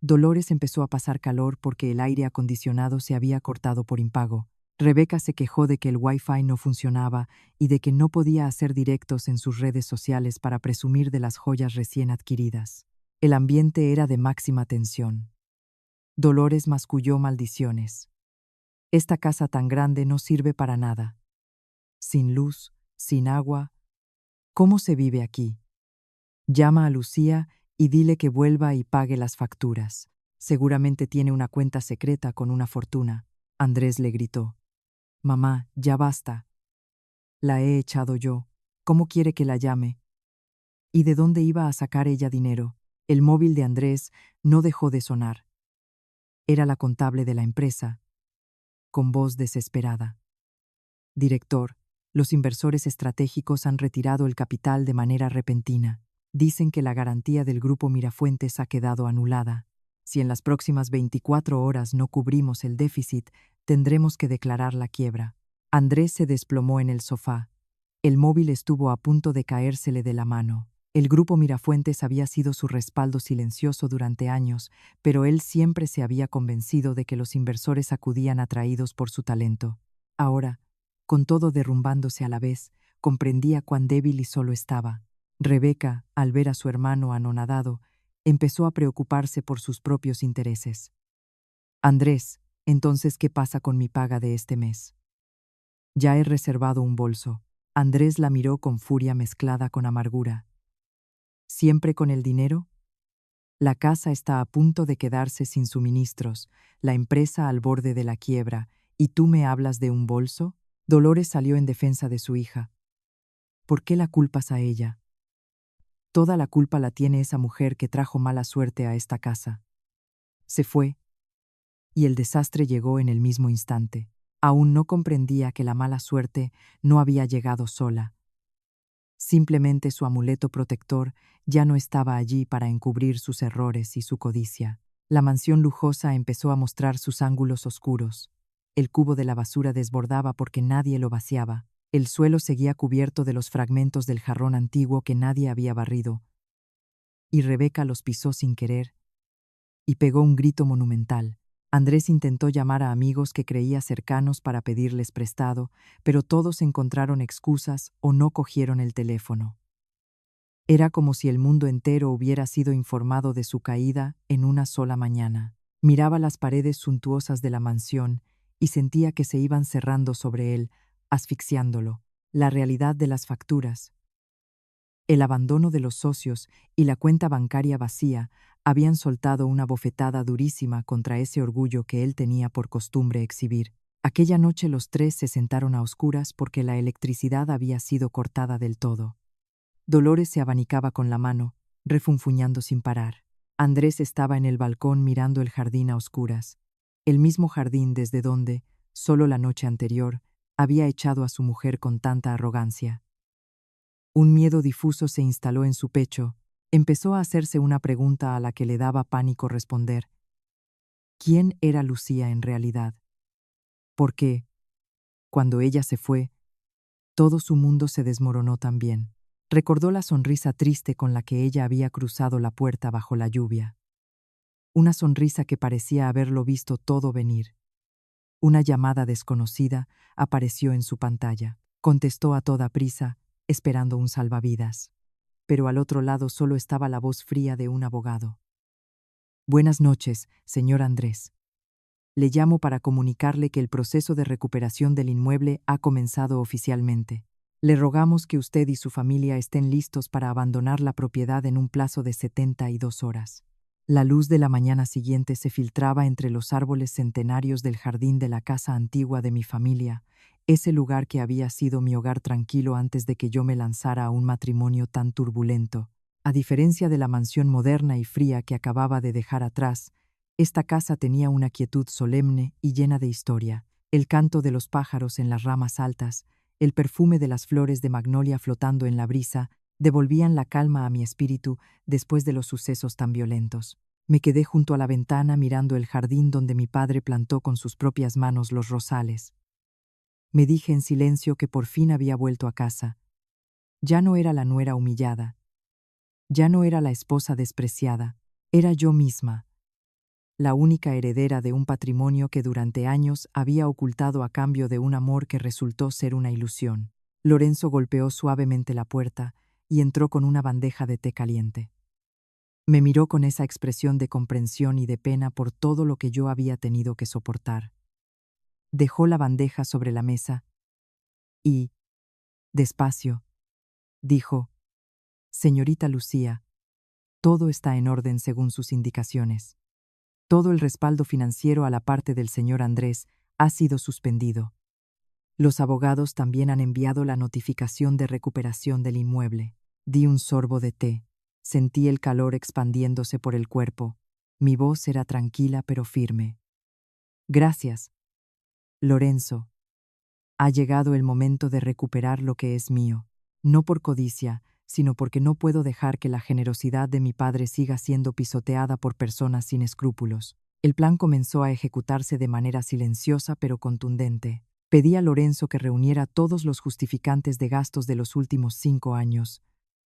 Dolores empezó a pasar calor porque el aire acondicionado se había cortado por impago. Rebeca se quejó de que el Wi-Fi no funcionaba y de que no podía hacer directos en sus redes sociales para presumir de las joyas recién adquiridas. El ambiente era de máxima tensión. Dolores masculló maldiciones. Esta casa tan grande no sirve para nada. Sin luz, sin agua. ¿Cómo se vive aquí? Llama a Lucía y dile que vuelva y pague las facturas. Seguramente tiene una cuenta secreta con una fortuna. Andrés le gritó. «Mamá, ya basta. La he echado yo. ¿Cómo quiere que la llame?» ¿Y de dónde iba a sacar ella dinero? El móvil de Andrés no dejó de sonar. Era la contable de la empresa, con voz desesperada. «Director, los inversores estratégicos han retirado el capital de manera repentina. Dicen que la garantía del grupo Mirafuentes ha quedado anulada. Si en las próximas 24 horas no cubrimos el déficit, tendremos que declarar la quiebra». Andrés se desplomó en el sofá. El móvil estuvo a punto de caérsele de la mano. El grupo Mirafuentes había sido su respaldo silencioso durante años, pero él siempre se había convencido de que los inversores acudían atraídos por su talento. Ahora, con todo derrumbándose a la vez, comprendía cuán débil y solo estaba. Rebeca, al ver a su hermano anonadado, empezó a preocuparse por sus propios intereses. Andrés, entonces, ¿qué pasa con mi paga de este mes? Ya he reservado un bolso. Andrés la miró con furia mezclada con amargura. ¿Siempre con el dinero? La casa está a punto de quedarse sin suministros, la empresa al borde de la quiebra, ¿y tú me hablas de un bolso? Dolores salió en defensa de su hija. ¿Por qué la culpas a ella? Toda la culpa la tiene esa mujer que trajo mala suerte a esta casa. Se fue, y el desastre llegó en el mismo instante. Aún no comprendía que la mala suerte no había llegado sola. Simplemente su amuleto protector ya no estaba allí para encubrir sus errores y su codicia. La mansión lujosa empezó a mostrar sus ángulos oscuros. El cubo de la basura desbordaba porque nadie lo vaciaba. El suelo seguía cubierto de los fragmentos del jarrón antiguo que nadie había barrido. Y Rebeca los pisó sin querer y pegó un grito monumental. Andrés intentó llamar a amigos que creía cercanos para pedirles prestado, pero todos encontraron excusas o no cogieron el teléfono. Era como si el mundo entero hubiera sido informado de su caída en una sola mañana. Miraba las paredes suntuosas de la mansión y sentía que se iban cerrando sobre él, asfixiándolo. La realidad de las facturas, el abandono de los socios y la cuenta bancaria vacía habían soltado una bofetada durísima contra ese orgullo que él tenía por costumbre exhibir. Aquella noche los tres se sentaron a oscuras porque la electricidad había sido cortada del todo. Dolores se abanicaba con la mano, refunfuñando sin parar. Andrés estaba en el balcón mirando el jardín a oscuras. El mismo jardín desde donde, solo la noche anterior, había echado a su mujer con tanta arrogancia. Un miedo difuso se instaló en su pecho. Empezó a hacerse una pregunta a la que le daba pánico responder. ¿Quién era Lucía en realidad? Porque, cuando ella se fue, todo su mundo se desmoronó también. Recordó la sonrisa triste con la que ella había cruzado la puerta bajo la lluvia. Una sonrisa que parecía haberlo visto todo venir. Una llamada desconocida apareció en su pantalla. Contestó a toda prisa, esperando un salvavidas. Pero al otro lado solo estaba la voz fría de un abogado. Buenas noches, señor Andrés. Le llamo para comunicarle que el proceso de recuperación del inmueble ha comenzado oficialmente. Le rogamos que usted y su familia estén listos para abandonar la propiedad en un plazo de 72 horas. La luz de la mañana siguiente se filtraba entre los árboles centenarios del jardín de la casa antigua de mi familia, ese lugar que había sido mi hogar tranquilo antes de que yo me lanzara a un matrimonio tan turbulento. A diferencia de la mansión moderna y fría que acababa de dejar atrás, esta casa tenía una quietud solemne y llena de historia. El canto de los pájaros en las ramas altas, el perfume de las flores de magnolia flotando en la brisa, devolvían la calma a mi espíritu después de los sucesos tan violentos. Me quedé junto a la ventana mirando el jardín donde mi padre plantó con sus propias manos los rosales. Me dije en silencio que por fin había vuelto a casa. Ya no era la nuera humillada. Ya no era la esposa despreciada. Era yo misma, la única heredera de un patrimonio que durante años había ocultado a cambio de un amor que resultó ser una ilusión. Lorenzo golpeó suavemente la puerta y entró con una bandeja de té caliente. Me miró con esa expresión de comprensión y de pena por todo lo que yo había tenido que soportar. Dejó la bandeja sobre la mesa y, despacio, dijo: Señorita Lucía, todo está en orden según sus indicaciones. Todo el respaldo financiero a la parte del señor Andrés ha sido suspendido. Los abogados también han enviado la notificación de recuperación del inmueble. Di un sorbo de té. Sentí el calor expandiéndose por el cuerpo. Mi voz era tranquila pero firme. Gracias, Lorenzo. Ha llegado el momento de recuperar lo que es mío. No por codicia, sino porque no puedo dejar que la generosidad de mi padre siga siendo pisoteada por personas sin escrúpulos. El plan comenzó a ejecutarse de manera silenciosa pero contundente. Pedí a Lorenzo que reuniera todos los justificantes de gastos de los últimos 5 años,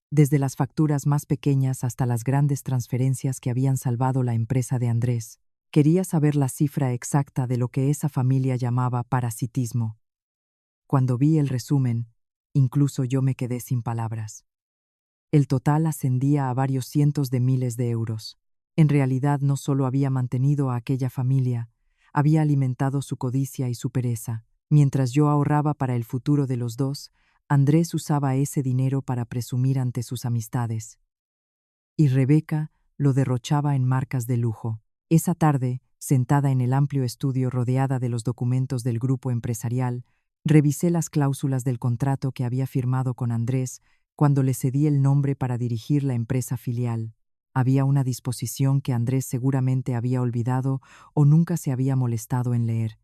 desde las facturas más pequeñas hasta las grandes transferencias que habían salvado la empresa de Andrés. Quería saber la cifra exacta de lo que esa familia llamaba parasitismo. Cuando vi el resumen, incluso yo me quedé sin palabras. El total ascendía a varios cientos de miles de euros. En realidad no solo había mantenido a aquella familia, había alimentado su codicia y su pereza. Mientras yo ahorraba para el futuro de los dos, Andrés usaba ese dinero para presumir ante sus amistades. Y Rebeca lo derrochaba en marcas de lujo. Esa tarde, sentada en el amplio estudio rodeada de los documentos del grupo empresarial, revisé las cláusulas del contrato que había firmado con Andrés cuando le cedí el nombre para dirigir la empresa filial. Había una disposición que Andrés seguramente había olvidado o nunca se había molestado en leer.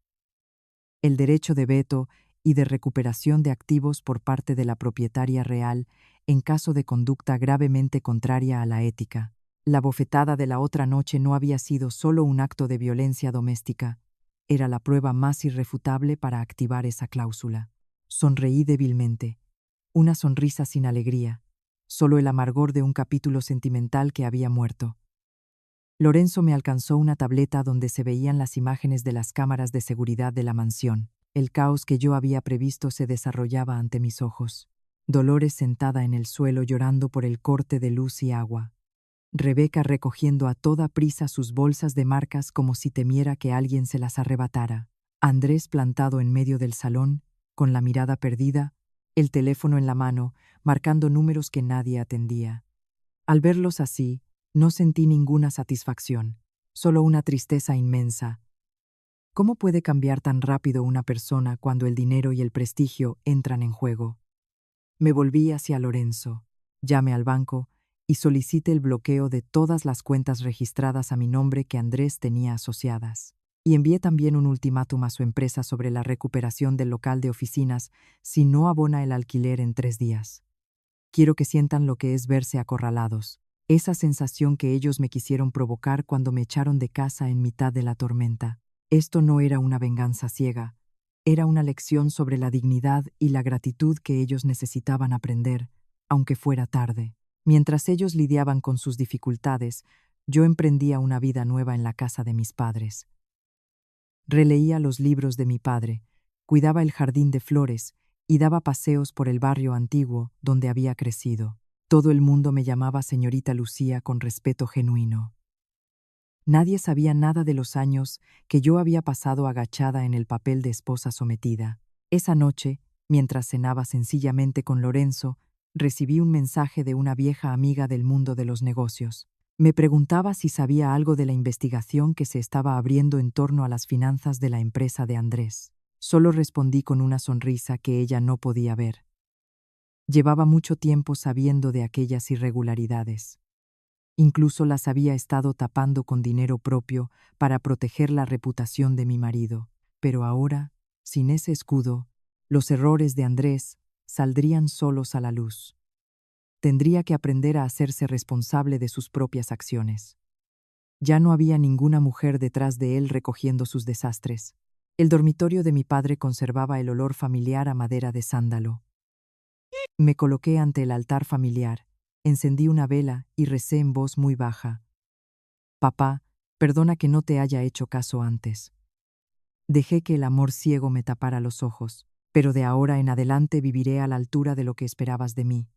El derecho de veto y de recuperación de activos por parte de la propietaria real en caso de conducta gravemente contraria a la ética. La bofetada de la otra noche no había sido solo un acto de violencia doméstica, era la prueba más irrefutable para activar esa cláusula. Sonreí débilmente, una sonrisa sin alegría, solo el amargor de un capítulo sentimental que había muerto. Lorenzo me alcanzó una tableta donde se veían las imágenes de las cámaras de seguridad de la mansión. El caos que yo había previsto se desarrollaba ante mis ojos. Dolores sentada en el suelo llorando por el corte de luz y agua. Rebeca recogiendo a toda prisa sus bolsas de marcas como si temiera que alguien se las arrebatara. Andrés plantado en medio del salón, con la mirada perdida, el teléfono en la mano, marcando números que nadie atendía. Al verlos así, no sentí ninguna satisfacción, solo una tristeza inmensa. ¿Cómo puede cambiar tan rápido una persona cuando el dinero y el prestigio entran en juego? Me volví hacia Lorenzo, llamé al banco y solicité el bloqueo de todas las cuentas registradas a mi nombre que Andrés tenía asociadas. Y envié también un ultimátum a su empresa sobre la recuperación del local de oficinas si no abona el alquiler en 3 días. Quiero que sientan lo que es verse acorralados, esa sensación que ellos me quisieron provocar cuando me echaron de casa en mitad de la tormenta. Esto no era una venganza ciega, era una lección sobre la dignidad y la gratitud que ellos necesitaban aprender, aunque fuera tarde. Mientras ellos lidiaban con sus dificultades, yo emprendía una vida nueva en la casa de mis padres. Releía los libros de mi padre, cuidaba el jardín de flores y daba paseos por el barrio antiguo donde había crecido. Todo el mundo me llamaba señorita Lucía con respeto genuino. Nadie sabía nada de los años que yo había pasado agachada en el papel de esposa sometida. Esa noche, mientras cenaba sencillamente con Lorenzo, recibí un mensaje de una vieja amiga del mundo de los negocios. Me preguntaba si sabía algo de la investigación que se estaba abriendo en torno a las finanzas de la empresa de Andrés. Solo respondí con una sonrisa que ella no podía ver. Llevaba mucho tiempo sabiendo de aquellas irregularidades. Incluso las había estado tapando con dinero propio para proteger la reputación de mi marido. Pero ahora, sin ese escudo, los errores de Andrés saldrían solos a la luz. Tendría que aprender a hacerse responsable de sus propias acciones. Ya no había ninguna mujer detrás de él recogiendo sus desastres. El dormitorio de mi padre conservaba el olor familiar a madera de sándalo. Me coloqué ante el altar familiar, encendí una vela y recé en voz muy baja. Papá, perdona que no te haya hecho caso antes. Dejé que el amor ciego me tapara los ojos, pero de ahora en adelante viviré a la altura de lo que esperabas de mí.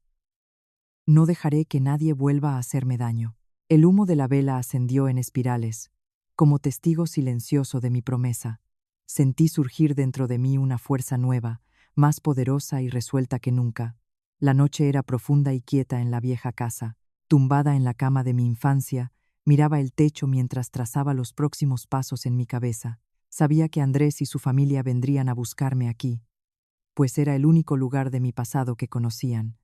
No dejaré que nadie vuelva a hacerme daño. El humo de la vela ascendió en espirales, como testigo silencioso de mi promesa. Sentí surgir dentro de mí una fuerza nueva, más poderosa y resuelta que nunca. La noche era profunda y quieta en la vieja casa. Tumbada en la cama de mi infancia, miraba el techo mientras trazaba los próximos pasos en mi cabeza. Sabía que Andrés y su familia vendrían a buscarme aquí, pues era el único lugar de mi pasado que conocían.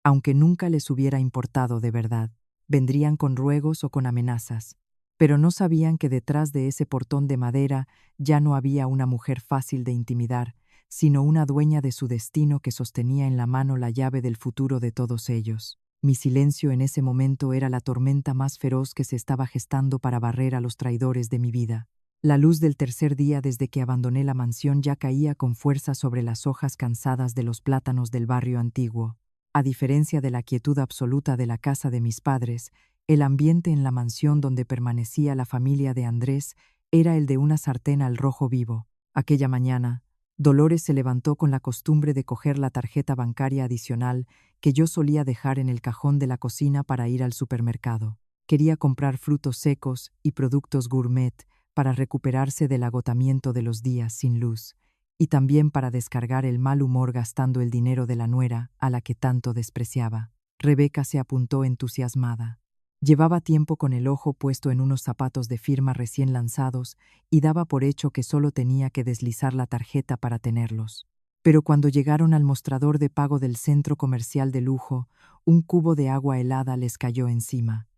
Aunque nunca les hubiera importado de verdad, vendrían con ruegos o con amenazas, pero no sabían que detrás de ese portón de madera ya no había una mujer fácil de intimidar, sino una dueña de su destino que sostenía en la mano la llave del futuro de todos ellos. Mi silencio en ese momento era la tormenta más feroz que se estaba gestando para barrer a los traidores de mi vida. La luz del tercer día desde que abandoné la mansión ya caía con fuerza sobre las hojas cansadas de los plátanos del barrio antiguo. A diferencia de la quietud absoluta de la casa de mis padres, el ambiente en la mansión donde permanecía la familia de Andrés era el de una sartén al rojo vivo. Aquella mañana, Dolores se levantó con la costumbre de coger la tarjeta bancaria adicional que yo solía dejar en el cajón de la cocina para ir al supermercado. Quería comprar frutos secos y productos gourmet para recuperarse del agotamiento de los días sin luz, y también para descargar el mal humor gastando el dinero de la nuera a la que tanto despreciaba. Rebeca se apuntó entusiasmada. Llevaba tiempo con el ojo puesto en unos zapatos de firma recién lanzados y daba por hecho que solo tenía que deslizar la tarjeta para tenerlos. Pero cuando llegaron al mostrador de pago del centro comercial de lujo, un cubo de agua helada les cayó encima.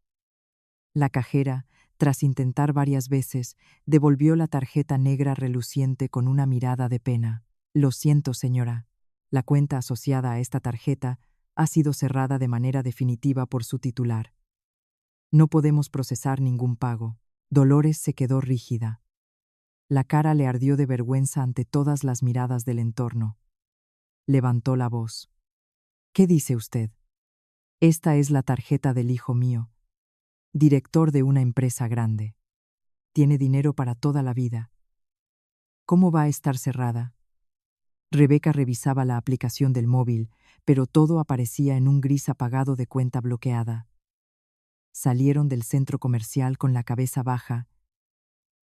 La cajera, tras intentar varias veces, devolvió la tarjeta negra reluciente con una mirada de pena. Lo siento, señora. La cuenta asociada a esta tarjeta ha sido cerrada de manera definitiva por su titular. No podemos procesar ningún pago. Dolores se quedó rígida. La cara le ardió de vergüenza ante todas las miradas del entorno. Levantó la voz. ¿Qué dice usted? Esta es la tarjeta del hijo mío, director de una empresa grande. Tiene dinero para toda la vida. ¿Cómo va a estar cerrada? Rebeca revisaba la aplicación del móvil, pero todo aparecía en un gris apagado de cuenta bloqueada. Salieron del centro comercial con la cabeza baja,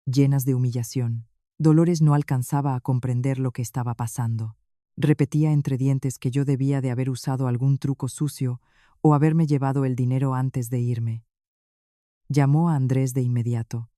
llenas de humillación. Dolores no alcanzaba a comprender lo que estaba pasando. Repetía entre dientes que yo debía de haber usado algún truco sucio o haberme llevado el dinero antes de irme. Llamó a Andrés de inmediato.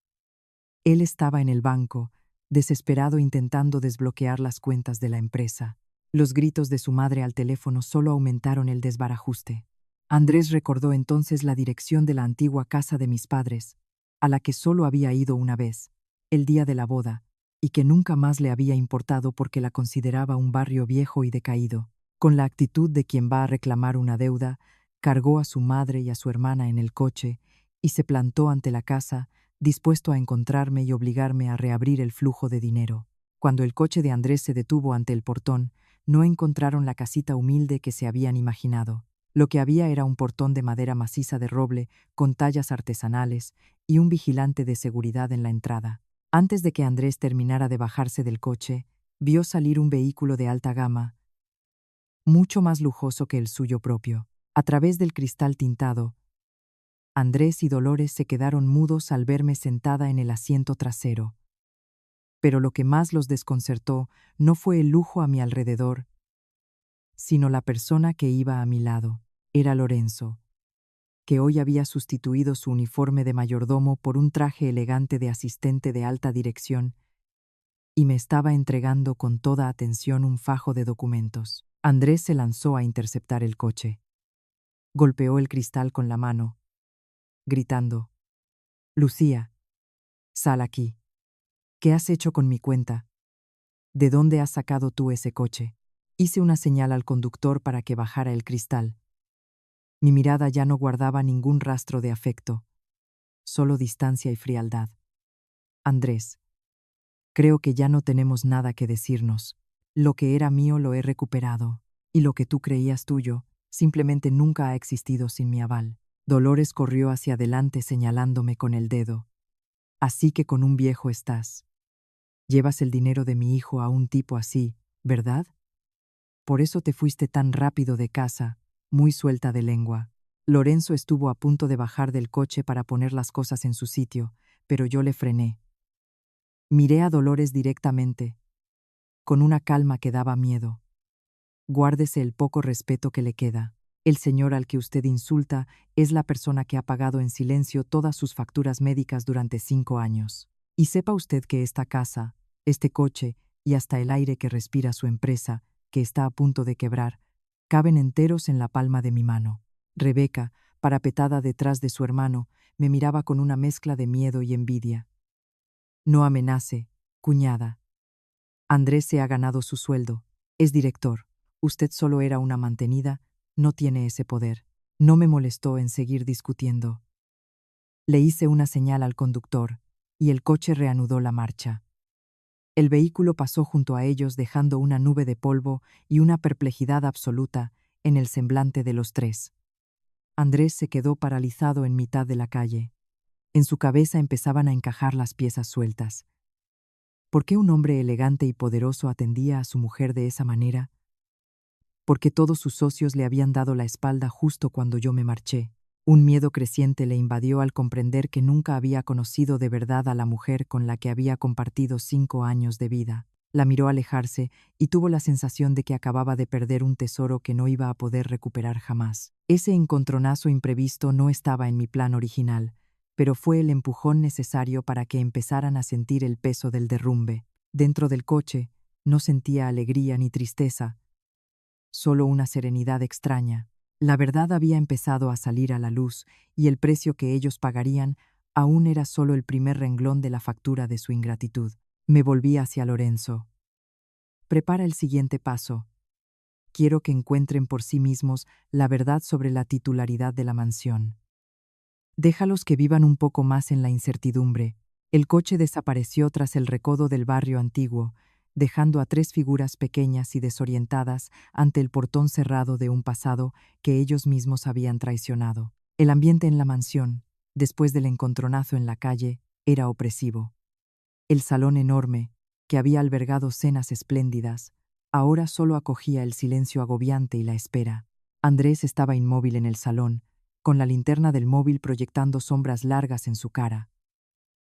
Él estaba en el banco, desesperado intentando desbloquear las cuentas de la empresa. Los gritos de su madre al teléfono solo aumentaron el desbarajuste. Andrés recordó entonces la dirección de la antigua casa de mis padres, a la que solo había ido una vez, el día de la boda, y que nunca más le había importado porque la consideraba un barrio viejo y decaído. Con la actitud de quien va a reclamar una deuda, cargó a su madre y a su hermana en el coche y se plantó ante la casa, dispuesto a encontrarme y obligarme a reabrir el flujo de dinero. Cuando el coche de Andrés se detuvo ante el portón, no encontraron la casita humilde que se habían imaginado. Lo que había era un portón de madera maciza de roble, con tallas artesanales, y un vigilante de seguridad en la entrada. Antes de que Andrés terminara de bajarse del coche, vio salir un vehículo de alta gama, mucho más lujoso que el suyo propio. A través del cristal tintado, Andrés y Dolores se quedaron mudos al verme sentada en el asiento trasero. Pero lo que más los desconcertó no fue el lujo a mi alrededor, sino la persona que iba a mi lado. Era Lorenzo, que hoy había sustituido su uniforme de mayordomo por un traje elegante de asistente de alta dirección y me estaba entregando con toda atención un fajo de documentos. Andrés se lanzó a interceptar el coche. Golpeó el cristal con la mano, gritando: «Lucía, sal aquí. ¿Qué has hecho con mi cuenta? ¿De dónde has sacado tú ese coche?» Hice una señal al conductor para que bajara el cristal. Mi mirada ya no guardaba ningún rastro de afecto, solo distancia y frialdad. Andrés, creo que ya no tenemos nada que decirnos. Lo que era mío lo he recuperado, y lo que tú creías tuyo simplemente nunca ha existido sin mi aval. Dolores corrió hacia adelante señalándome con el dedo. Así que con un viejo estás. Llevas el dinero de mi hijo a un tipo así, ¿verdad? Por eso te fuiste tan rápido de casa, muy suelta de lengua. Lorenzo estuvo a punto de bajar del coche para poner las cosas en su sitio, pero yo le frené. Miré a Dolores directamente, con una calma que daba miedo. Guárdese el poco respeto que le queda. El señor al que usted insulta es la persona que ha pagado en silencio todas sus facturas médicas durante 5 años. Y sepa usted que esta casa, este coche y hasta el aire que respira su empresa, que está a punto de quebrar, caben enteros en la palma de mi mano. Rebeca, parapetada detrás de su hermano, me miraba con una mezcla de miedo y envidia. No amenace, cuñada. Andrés se ha ganado su sueldo. Es director. Usted solo era una mantenida, no tiene ese poder. No me molestó en seguir discutiendo. Le hice una señal al conductor, y el coche reanudó la marcha. El vehículo pasó junto a ellos dejando una nube de polvo y una perplejidad absoluta en el semblante de los tres. Andrés se quedó paralizado en mitad de la calle. En su cabeza empezaban a encajar las piezas sueltas. ¿Por qué un hombre elegante y poderoso atendía a su mujer de esa manera? ¿Por qué todos sus socios le habían dado la espalda justo cuando yo me marché? Un miedo creciente le invadió al comprender que nunca había conocido de verdad a la mujer con la que había compartido 5 años de vida. La miró alejarse y tuvo la sensación de que acababa de perder un tesoro que no iba a poder recuperar jamás. Ese encontronazo imprevisto no estaba en mi plan original, pero fue el empujón necesario para que empezaran a sentir el peso del derrumbe. Dentro del coche, no sentía alegría ni tristeza, solo una serenidad extraña. La verdad había empezado a salir a la luz, y el precio que ellos pagarían aún era solo el primer renglón de la factura de su ingratitud. Me volví hacia Lorenzo. Prepara el siguiente paso. Quiero que encuentren por sí mismos la verdad sobre la titularidad de la mansión. Déjalos que vivan un poco más en la incertidumbre. El coche desapareció tras el recodo del barrio antiguo, dejando a 3 figuras pequeñas y desorientadas ante el portón cerrado de un pasado que ellos mismos habían traicionado. El ambiente en la mansión, después del encontronazo en la calle, era opresivo. El salón enorme, que había albergado cenas espléndidas, ahora solo acogía el silencio agobiante y la espera. Andrés estaba inmóvil en el salón, con la linterna del móvil proyectando sombras largas en su cara.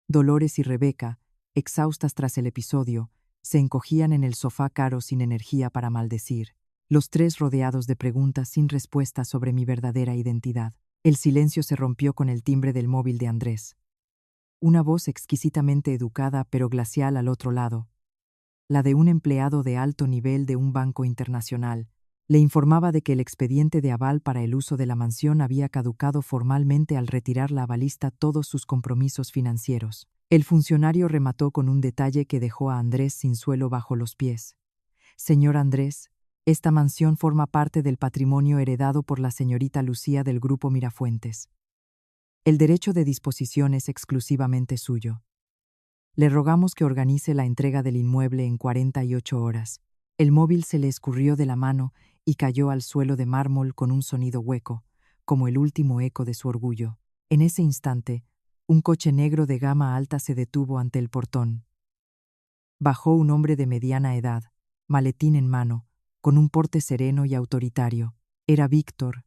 Dolores y Rebeca, exhaustas tras el episodio, se encogían en el sofá caro sin energía para maldecir, los tres rodeados de preguntas sin respuesta sobre mi verdadera identidad. El silencio se rompió con el timbre del móvil de Andrés. Una voz exquisitamente educada pero glacial al otro lado, la de un empleado de alto nivel de un banco internacional, le informaba de que el expediente de aval para el uso de la mansión había caducado formalmente al retirar la avalista todos sus compromisos financieros. El funcionario remató con un detalle que dejó a Andrés sin suelo bajo los pies. Señor Andrés, esta mansión forma parte del patrimonio heredado por la señorita Lucía del Grupo Mirafuentes. El derecho de disposición es exclusivamente suyo. Le rogamos que organice la entrega del inmueble en 48 horas. El móvil se le escurrió de la mano y cayó al suelo de mármol con un sonido hueco, como el último eco de su orgullo. En ese instante, un coche negro de gama alta se detuvo ante el portón. Bajó un hombre de mediana edad, maletín en mano, con un porte sereno y autoritario. Era Víctor,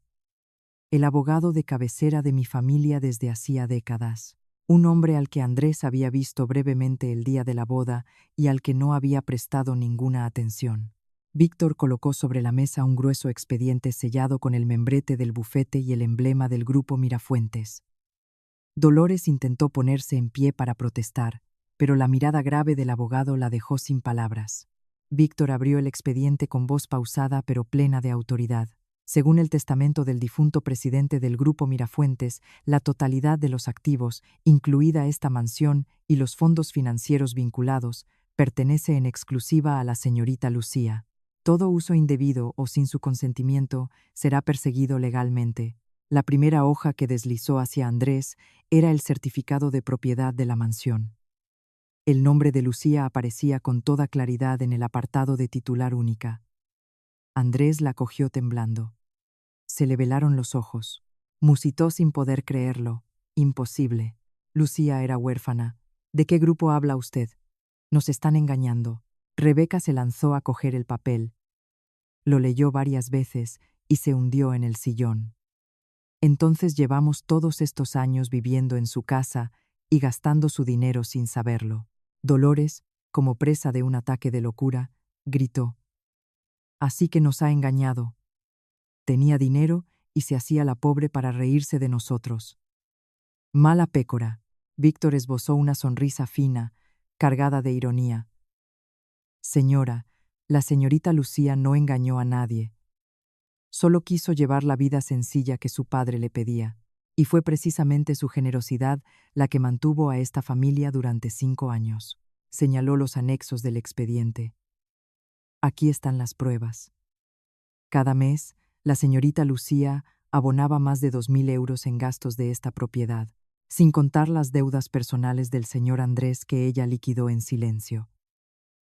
el abogado de cabecera de mi familia desde hacía décadas. Un hombre al que Andrés había visto brevemente el día de la boda y al que no había prestado ninguna atención. Víctor colocó sobre la mesa un grueso expediente sellado con el membrete del bufete y el emblema del Grupo Mirafuentes. Dolores intentó ponerse en pie para protestar, pero la mirada grave del abogado la dejó sin palabras. Víctor abrió el expediente con voz pausada pero plena de autoridad. Según el testamento del difunto presidente del Grupo Mirafuentes, la totalidad de los activos, incluida esta mansión y los fondos financieros vinculados, pertenece en exclusiva a la señorita Lucía. Todo uso indebido o sin su consentimiento será perseguido legalmente. La primera hoja que deslizó hacia Andrés era el certificado de propiedad de la mansión. El nombre de Lucía aparecía con toda claridad en el apartado de titular única. Andrés la cogió temblando. Se le velaron los ojos. Musitó sin poder creerlo. Imposible. Lucía era huérfana. ¿De qué grupo habla usted? Nos están engañando. Rebeca se lanzó a coger el papel. Lo leyó varias veces y se hundió en el sillón. Entonces llevamos todos estos años viviendo en su casa y gastando su dinero sin saberlo. Dolores, como presa de un ataque de locura, gritó. Así que nos ha engañado. Tenía dinero y se hacía la pobre para reírse de nosotros. Mala pécora. Víctor esbozó una sonrisa fina, cargada de ironía. Señora, la señorita Lucía no engañó a nadie. Solo quiso llevar la vida sencilla que su padre le pedía, y fue precisamente su generosidad la que mantuvo a esta familia durante 5 años. Señaló los anexos del expediente. Aquí están las pruebas. Cada mes, la señorita Lucía abonaba más de 2.000 euros en gastos de esta propiedad, sin contar las deudas personales del señor Andrés que ella liquidó en silencio.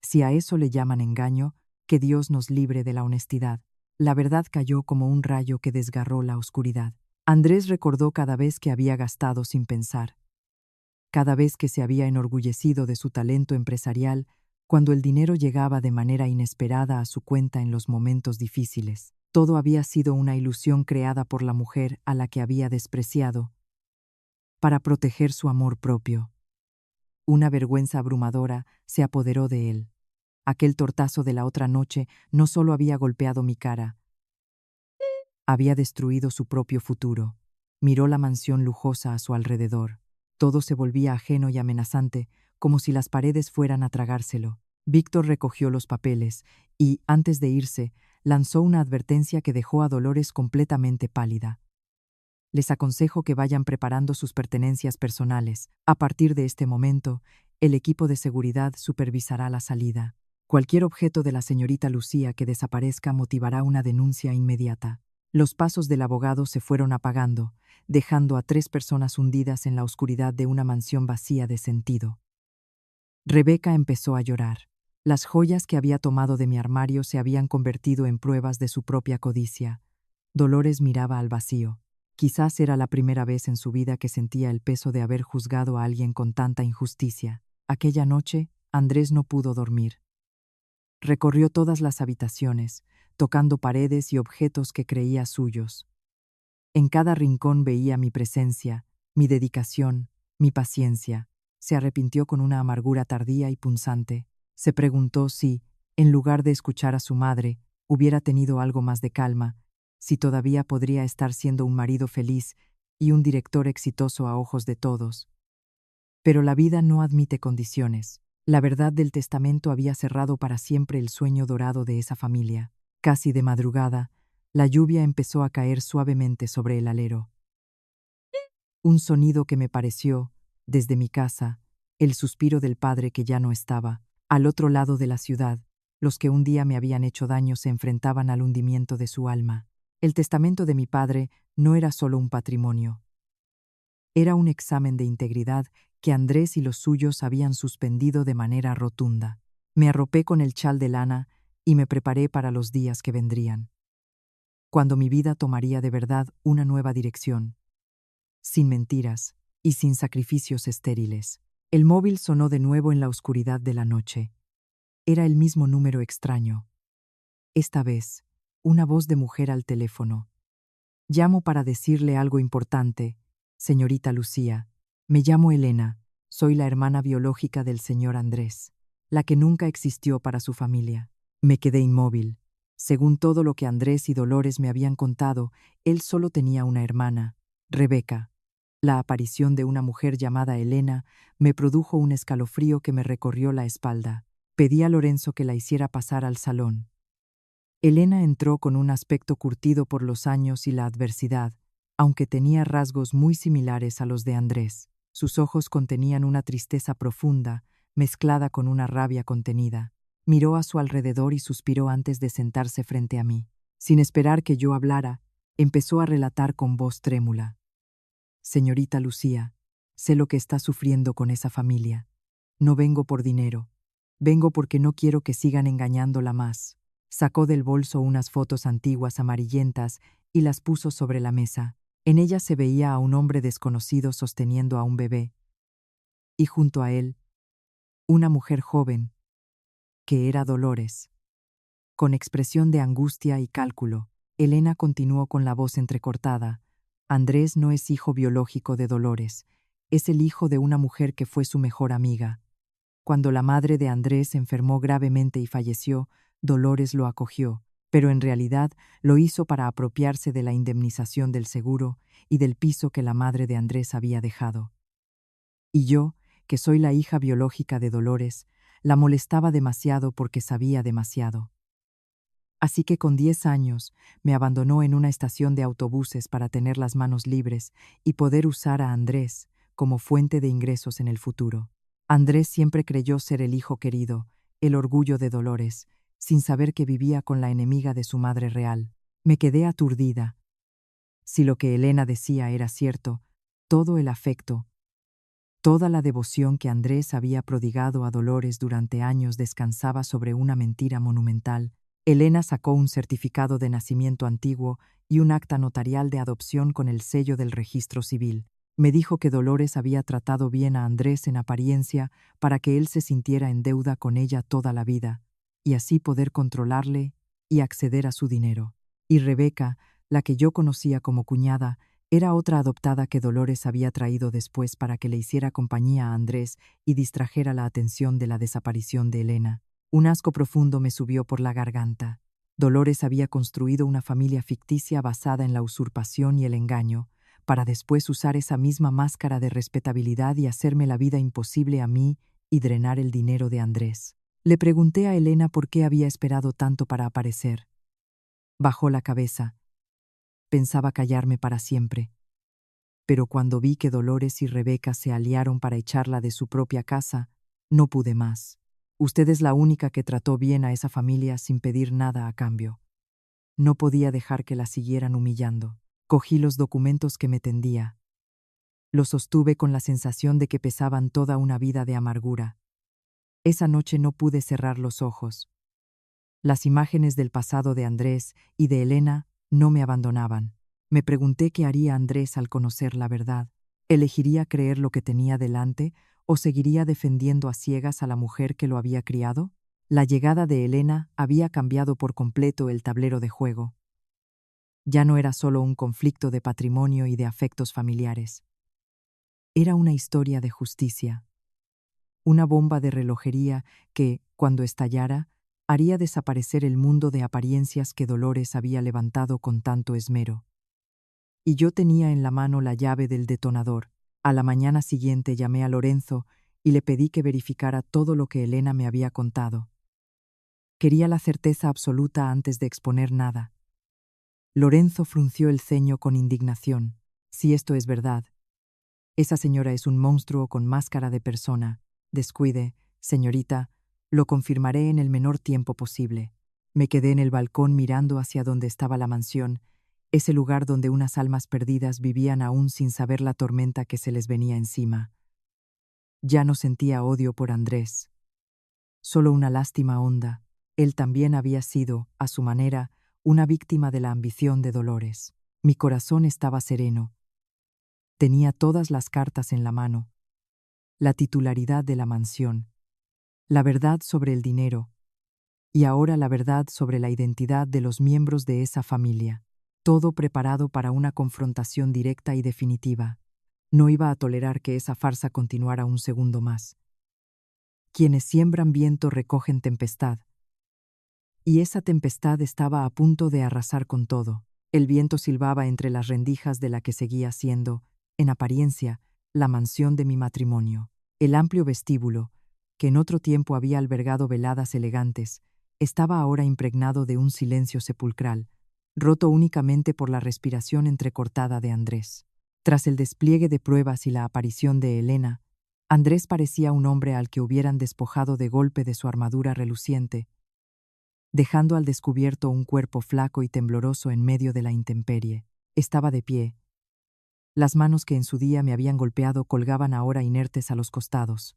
Si a eso le llaman engaño, que Dios nos libre de la honestidad. La verdad cayó como un rayo que desgarró la oscuridad. Andrés recordó cada vez que había gastado sin pensar, cada vez que se había enorgullecido de su talento empresarial, cuando el dinero llegaba de manera inesperada a su cuenta en los momentos difíciles. Todo había sido una ilusión creada por la mujer a la que había despreciado, para proteger su amor propio. Una vergüenza abrumadora se apoderó de él. Aquel tortazo de la otra noche no solo había golpeado mi cara, había destruido su propio futuro. Miró la mansión lujosa a su alrededor. Todo se volvía ajeno y amenazante, como si las paredes fueran a tragárselo. Víctor recogió los papeles y, antes de irse, lanzó una advertencia que dejó a Dolores completamente pálida. Les aconsejo que vayan preparando sus pertenencias personales. A partir de este momento, el equipo de seguridad supervisará la salida. Cualquier objeto de la señorita Lucía que desaparezca motivará una denuncia inmediata. Los pasos del abogado se fueron apagando, dejando a 3 personas hundidas en la oscuridad de una mansión vacía de sentido. Rebeca empezó a llorar. Las joyas que había tomado de mi armario se habían convertido en pruebas de su propia codicia. Dolores miraba al vacío. Quizás era la primera vez en su vida que sentía el peso de haber juzgado a alguien con tanta injusticia. Aquella noche, Andrés no pudo dormir. Recorrió todas las habitaciones, tocando paredes y objetos que creía suyos. En cada rincón veía mi presencia, mi dedicación, mi paciencia. Se arrepintió con una amargura tardía y punzante. Se preguntó si, en lugar de escuchar a su madre, hubiera tenido algo más de calma, si todavía podría estar siendo un marido feliz y un director exitoso a ojos de todos. Pero la vida no admite condiciones. La verdad del testamento había cerrado para siempre el sueño dorado de esa familia. Casi de madrugada, la lluvia empezó a caer suavemente sobre el alero. Un sonido que me pareció, desde mi casa, el suspiro del padre que ya no estaba. Al otro lado de la ciudad, los que un día me habían hecho daño se enfrentaban al hundimiento de su alma. El testamento de mi padre no era solo un patrimonio. Era un examen de integridad que Andrés y los suyos habían suspendido de manera rotunda. Me arropé con el chal de lana y me preparé para los días que vendrían, cuando mi vida tomaría de verdad una nueva dirección, sin mentiras y sin sacrificios estériles. El móvil sonó de nuevo en la oscuridad de la noche. Era el mismo número extraño. Esta vez, una voz de mujer al teléfono. Llamo para decirle algo importante, señorita Lucía. Me llamo Elena. Soy la hermana biológica del señor Andrés, la que nunca existió para su familia. Me quedé inmóvil. Según todo lo que Andrés y Dolores me habían contado, él solo tenía una hermana, Rebeca. La aparición de una mujer llamada Elena me produjo un escalofrío que me recorrió la espalda. Pedí a Lorenzo que la hiciera pasar al salón. Elena entró con un aspecto curtido por los años y la adversidad, aunque tenía rasgos muy similares a los de Andrés. Sus ojos contenían una tristeza profunda, mezclada con una rabia contenida. Miró a su alrededor y suspiró antes de sentarse frente a mí. Sin esperar que yo hablara, empezó a relatar con voz trémula. Señorita Lucía, sé lo que está sufriendo con esa familia. No vengo por dinero. Vengo porque no quiero que sigan engañándola más. Sacó del bolso unas fotos antiguas amarillentas y las puso sobre la mesa. En ellas se veía a un hombre desconocido sosteniendo a un bebé. Y junto a él, una mujer joven, que era Dolores. Con expresión de angustia y cálculo, Elena continuó con la voz entrecortada. Andrés no es hijo biológico de Dolores, es el hijo de una mujer que fue su mejor amiga. Cuando la madre de Andrés enfermó gravemente y falleció, Dolores lo acogió, pero en realidad lo hizo para apropiarse de la indemnización del seguro y del piso que la madre de Andrés había dejado. Y yo, que soy la hija biológica de Dolores, la molestaba demasiado porque sabía demasiado. Así que con 10 años me abandonó en una estación de autobuses para tener las manos libres y poder usar a Andrés como fuente de ingresos en el futuro. Andrés siempre creyó ser el hijo querido, el orgullo de Dolores, sin saber que vivía con la enemiga de su madre real. Me quedé aturdida. Si lo que Elena decía era cierto, todo el afecto, toda la devoción que Andrés había prodigado a Dolores durante años descansaba sobre una mentira monumental. Elena sacó un certificado de nacimiento antiguo y un acta notarial de adopción con el sello del registro civil. Me dijo que Dolores había tratado bien a Andrés en apariencia para que él se sintiera en deuda con ella toda la vida, y así poder controlarle y acceder a su dinero. Y Rebeca, la que yo conocía como cuñada, era otra adoptada que Dolores había traído después para que le hiciera compañía a Andrés y distrajera la atención de la desaparición de Elena. Un asco profundo me subió por la garganta. Dolores había construido una familia ficticia basada en la usurpación y el engaño, para después usar esa misma máscara de respetabilidad y hacerme la vida imposible a mí y drenar el dinero de Andrés. Le pregunté a Elena por qué había esperado tanto para aparecer. Bajó la cabeza. Pensaba callarme para siempre. Pero cuando vi que Dolores y Rebeca se aliaron para echarla de su propia casa, no pude más. Usted es la única que trató bien a esa familia sin pedir nada a cambio. No podía dejar que la siguieran humillando. Cogí los documentos que me tendía. Los sostuve con la sensación de que pesaban toda una vida de amargura. Esa noche no pude cerrar los ojos. Las imágenes del pasado de Andrés y de Elena no me abandonaban. Me pregunté qué haría Andrés al conocer la verdad. ¿Elegiría creer lo que tenía delante o seguiría defendiendo a ciegas a la mujer que lo había criado? La llegada de Elena había cambiado por completo el tablero de juego. Ya no era solo un conflicto de patrimonio y de afectos familiares. Era una historia de justicia. Una bomba de relojería que, cuando estallara, haría desaparecer el mundo de apariencias que Dolores había levantado con tanto esmero. Y yo tenía en la mano la llave del detonador. A la mañana siguiente llamé a Lorenzo y le pedí que verificara todo lo que Elena me había contado. Quería la certeza absoluta antes de exponer nada. Lorenzo frunció el ceño con indignación. Si esto es verdad, esa señora es un monstruo con máscara de persona. Descuide, señorita, lo confirmaré en el menor tiempo posible. Me quedé en el balcón mirando hacia donde estaba la mansión, ese lugar donde unas almas perdidas vivían aún sin saber la tormenta que se les venía encima. Ya no sentía odio por Andrés. Solo una lástima honda. Él también había sido, a su manera, una víctima de la ambición de Dolores. Mi corazón estaba sereno. Tenía todas las cartas en la mano. La titularidad de la mansión, la verdad sobre el dinero, y ahora la verdad sobre la identidad de los miembros de esa familia. Todo preparado para una confrontación directa y definitiva. No iba a tolerar que esa farsa continuara un segundo más. Quienes siembran viento recogen tempestad. Y esa tempestad estaba a punto de arrasar con todo. El viento silbaba entre las rendijas de la que seguía siendo, en apariencia, la mansión de mi matrimonio. El amplio vestíbulo, que en otro tiempo había albergado veladas elegantes, estaba ahora impregnado de un silencio sepulcral, roto únicamente por la respiración entrecortada de Andrés. Tras el despliegue de pruebas y la aparición de Elena, Andrés parecía un hombre al que hubieran despojado de golpe de su armadura reluciente, dejando al descubierto un cuerpo flaco y tembloroso en medio de la intemperie. Estaba de pie. Las manos que en su día me habían golpeado colgaban ahora inertes a los costados.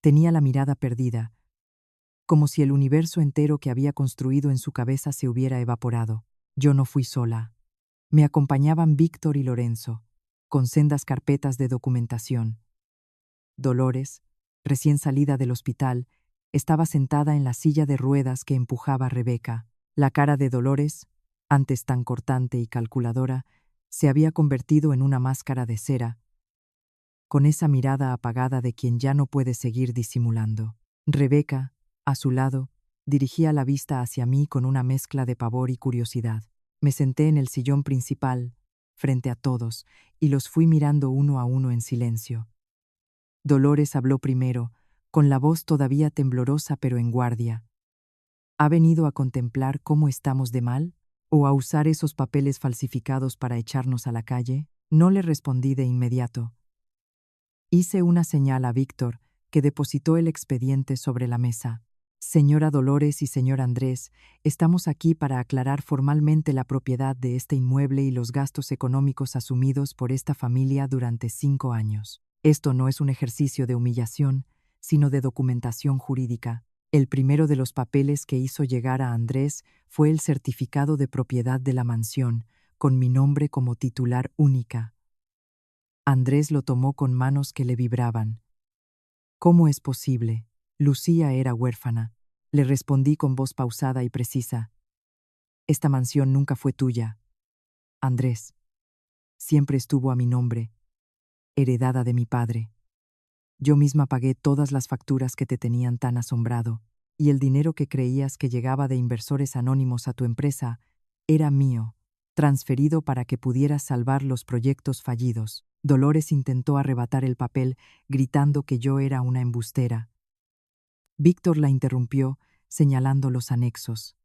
Tenía la mirada perdida, como si el universo entero que había construido en su cabeza se hubiera evaporado. Yo no fui sola. Me acompañaban Víctor y Lorenzo, con sendas carpetas de documentación. Dolores, recién salida del hospital, estaba sentada en la silla de ruedas que empujaba Rebeca. La cara de Dolores, antes tan cortante y calculadora, se había convertido en una máscara de cera, con esa mirada apagada de quien ya no puede seguir disimulando. Rebeca, a su lado, dirigía la vista hacia mí con una mezcla de pavor y curiosidad. Me senté en el sillón principal, frente a todos, y los fui mirando uno a uno en silencio. Dolores habló primero, con la voz todavía temblorosa pero en guardia. ¿Ha venido a contemplar cómo estamos de mal? ¿O a usar esos papeles falsificados para echarnos a la calle? No le respondí de inmediato. Hice una señal a Víctor, que depositó el expediente sobre la mesa. Señora Dolores y señor Andrés, estamos aquí para aclarar formalmente la propiedad de este inmueble y los gastos económicos asumidos por esta familia durante 5 años. Esto no es un ejercicio de humillación, sino de documentación jurídica. El primero de los papeles que hizo llegar a Andrés fue el certificado de propiedad de la mansión, con mi nombre como titular única. Andrés lo tomó con manos que le vibraban. ¿Cómo es posible? Lucía era huérfana. Le respondí con voz pausada y precisa. Esta mansión nunca fue tuya, Andrés. Siempre estuvo a mi nombre, heredada de mi padre. Yo misma pagué todas las facturas que te tenían tan asombrado, y el dinero que creías que llegaba de inversores anónimos a tu empresa era mío, transferido para que pudieras salvar los proyectos fallidos. Dolores intentó arrebatar el papel, gritando que yo era una embustera. Víctor la interrumpió, señalando los anexos.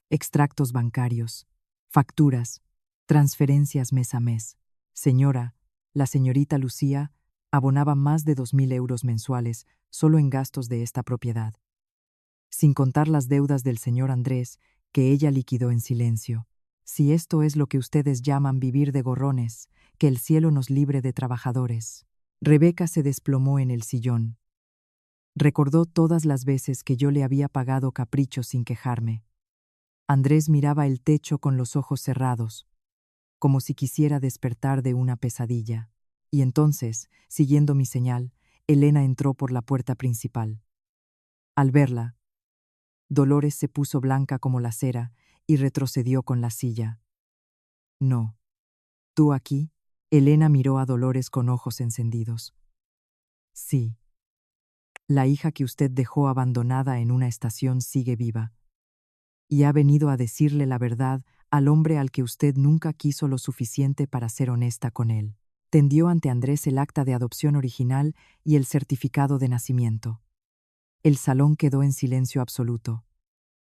Extractos bancarios, facturas, transferencias mes a mes. Señora, la señorita Lucía abonaba más de 2.000 euros mensuales solo en gastos de esta propiedad, sin contar las deudas del señor Andrés, que ella liquidó en silencio. Si esto es lo que ustedes llaman vivir de gorrones, que el cielo nos libre de trabajadores. Rebeca se desplomó en el sillón. Recordó todas las veces que yo le había pagado caprichos sin quejarme. Andrés miraba el techo con los ojos cerrados, como si quisiera despertar de una pesadilla. Y entonces, siguiendo mi señal, Elena entró por la puerta principal. Al verla, Dolores se puso blanca como la cera y retrocedió con la silla. No. ¿Tú aquí? Elena miró a Dolores con ojos encendidos. Sí. La hija que usted dejó abandonada en una estación sigue viva. Y ha venido a decirle la verdad al hombre al que usted nunca quiso lo suficiente para ser honesta con él. Tendió ante Andrés el acta de adopción original y el certificado de nacimiento. El salón quedó en silencio absoluto.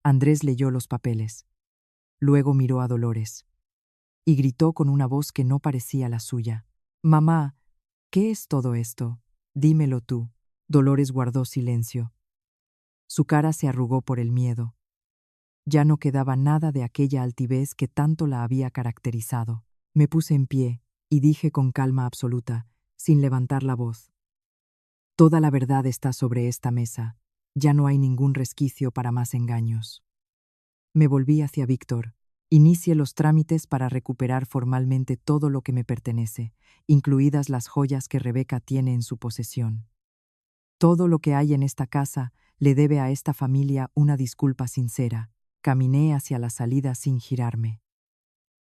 Andrés leyó los papeles. Luego miró a Dolores. Y gritó con una voz que no parecía la suya. «Mamá, ¿qué es todo esto? Dímelo tú». Dolores guardó silencio. Su cara se arrugó por el miedo. Ya no quedaba nada de aquella altivez que tanto la había caracterizado. Me puse en pie y dije con calma absoluta, sin levantar la voz. Toda la verdad está sobre esta mesa. Ya no hay ningún resquicio para más engaños. Me volví hacia Víctor. Inicie los trámites para recuperar formalmente todo lo que me pertenece, incluidas las joyas que Rebeca tiene en su posesión. Todo lo que hay en esta casa le debe a esta familia una disculpa sincera. Caminé hacia la salida sin girarme.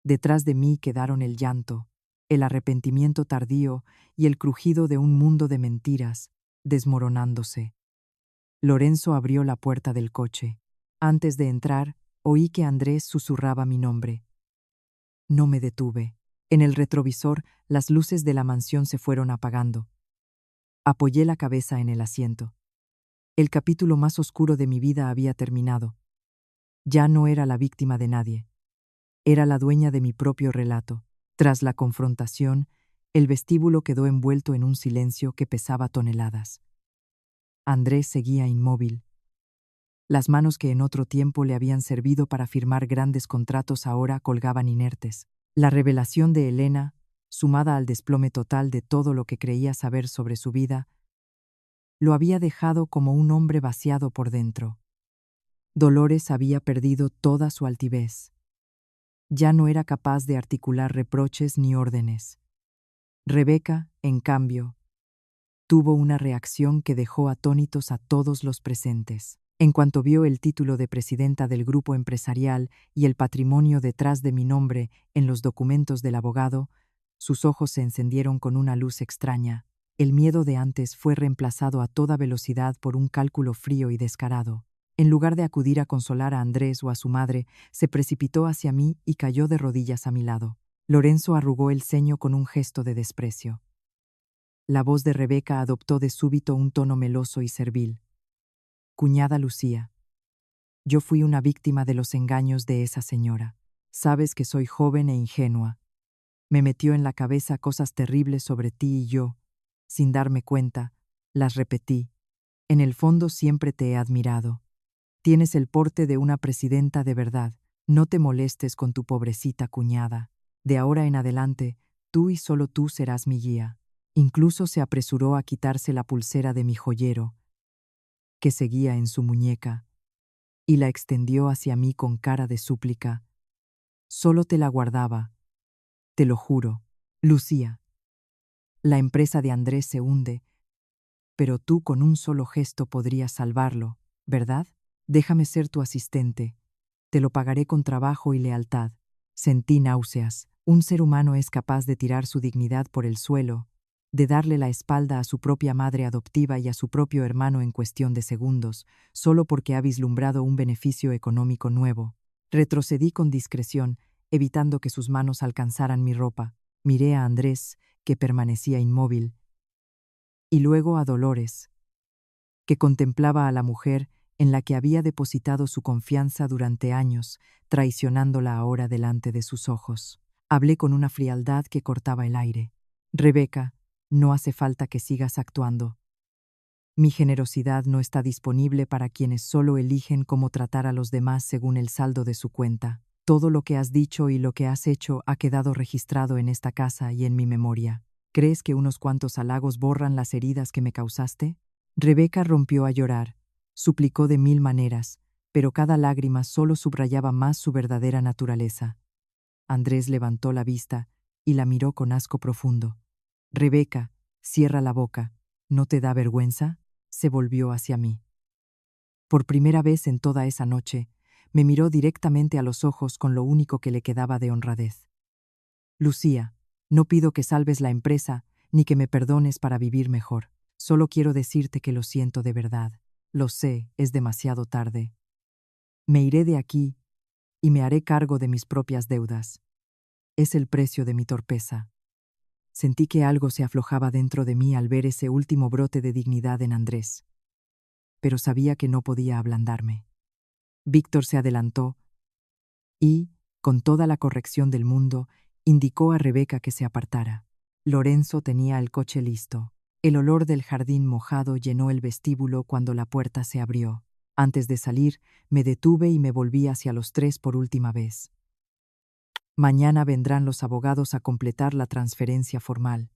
Detrás de mí quedaron el llanto, el arrepentimiento tardío y el crujido de un mundo de mentiras, desmoronándose. Lorenzo abrió la puerta del coche. Antes de entrar, oí que Andrés susurraba mi nombre. No me detuve. En el retrovisor, las luces de la mansión se fueron apagando. Apoyé la cabeza en el asiento. El capítulo más oscuro de mi vida había terminado. Ya no era la víctima de nadie. Era la dueña de mi propio relato. Tras la confrontación, el vestíbulo quedó envuelto en un silencio que pesaba toneladas. Andrés seguía inmóvil. Las manos que en otro tiempo le habían servido para firmar grandes contratos ahora colgaban inertes. La revelación de Elena, sumada al desplome total de todo lo que creía saber sobre su vida, lo había dejado como un hombre vaciado por dentro. Dolores había perdido toda su altivez. Ya no era capaz de articular reproches ni órdenes. Rebeca, en cambio, tuvo una reacción que dejó atónitos a todos los presentes. En cuanto vio el título de presidenta del grupo empresarial y el patrimonio detrás de mi nombre en los documentos del abogado, sus ojos se encendieron con una luz extraña. El miedo de antes fue reemplazado a toda velocidad por un cálculo frío y descarado. En lugar de acudir a consolar a Andrés o a su madre, se precipitó hacia mí y cayó de rodillas a mi lado. Lorenzo arrugó el ceño con un gesto de desprecio. La voz de Rebeca adoptó de súbito un tono meloso y servil. Cuñada Lucía, yo fui una víctima de los engaños de esa señora. Sabes que soy joven e ingenua. Me metió en la cabeza cosas terribles sobre ti y yo, sin darme cuenta, las repetí. En el fondo siempre te he admirado. Tienes el porte de una presidenta de verdad. No te molestes con tu pobrecita cuñada. De ahora en adelante, tú y solo tú serás mi guía. Incluso se apresuró a quitarse la pulsera de mi joyero, que seguía en su muñeca, y la extendió hacia mí con cara de súplica. Solo te la guardaba, te lo juro. Lucía, la empresa de Andrés se hunde, pero tú con un solo gesto podrías salvarlo, ¿verdad? Déjame ser tu asistente. Te lo pagaré con trabajo y lealtad. Sentí náuseas. Un ser humano es capaz de tirar su dignidad por el suelo, de darle la espalda a su propia madre adoptiva y a su propio hermano en cuestión de segundos, solo porque ha vislumbrado un beneficio económico nuevo. Retrocedí con discreción, evitando que sus manos alcanzaran mi ropa. Miré a Andrés, que permanecía inmóvil, y luego a Dolores, que contemplaba a la mujer en la que había depositado su confianza durante años, traicionándola ahora delante de sus ojos. Hablé con una frialdad que cortaba el aire. Rebeca, no hace falta que sigas actuando. Mi generosidad no está disponible para quienes solo eligen cómo tratar a los demás según el saldo de su cuenta. Todo lo que has dicho y lo que has hecho ha quedado registrado en esta casa y en mi memoria. ¿Crees que unos cuantos halagos borran las heridas que me causaste? Rebeca rompió a llorar. Suplicó de mil maneras, pero cada lágrima solo subrayaba más su verdadera naturaleza. Andrés levantó la vista y la miró con asco profundo. Rebeca, cierra la boca. ¿No te da vergüenza? Se volvió hacia mí. Por primera vez en toda esa noche, me miró directamente a los ojos con lo único que le quedaba de honradez. Lucía, no pido que salves la empresa ni que me perdones para vivir mejor. Solo quiero decirte que lo siento de verdad. Lo sé, es demasiado tarde. Me iré de aquí y me haré cargo de mis propias deudas. Es el precio de mi torpeza. Sentí que algo se aflojaba dentro de mí al ver ese último brote de dignidad en Andrés, pero sabía que no podía ablandarme. Víctor se adelantó y, con toda la corrección del mundo, indicó a Rebeca que se apartara. Lorenzo tenía el coche listo. El olor del jardín mojado llenó el vestíbulo cuando la puerta se abrió. Antes de salir, me detuve y me volví hacia los tres por última vez. Mañana vendrán los abogados a completar la transferencia formal.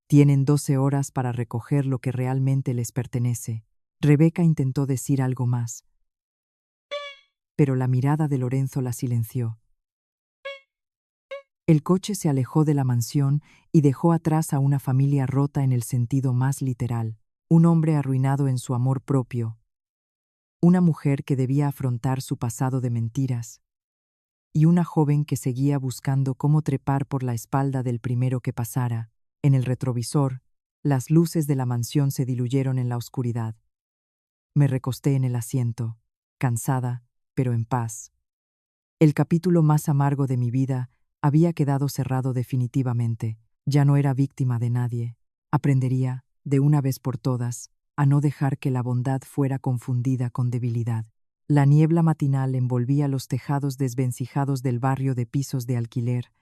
Tienen 12 horas para recoger lo que realmente les pertenece. Rebeca intentó decir algo más, pero la mirada de Lorenzo la silenció. El coche se alejó de la mansión y dejó atrás a una familia rota en el sentido más literal, un hombre arruinado en su amor propio, una mujer que debía afrontar su pasado de mentiras, y una joven que seguía buscando cómo trepar por la espalda del primero que pasara. En el retrovisor, las luces de la mansión se diluyeron en la oscuridad. Me recosté en el asiento, cansada, pero en paz. El capítulo más amargo de mi vida había quedado cerrado definitivamente. Ya no era víctima de nadie. Aprendería, de una vez por todas, a no dejar que la bondad fuera confundida con debilidad. La niebla matinal envolvía los tejados desvencijados del barrio de pisos de alquiler,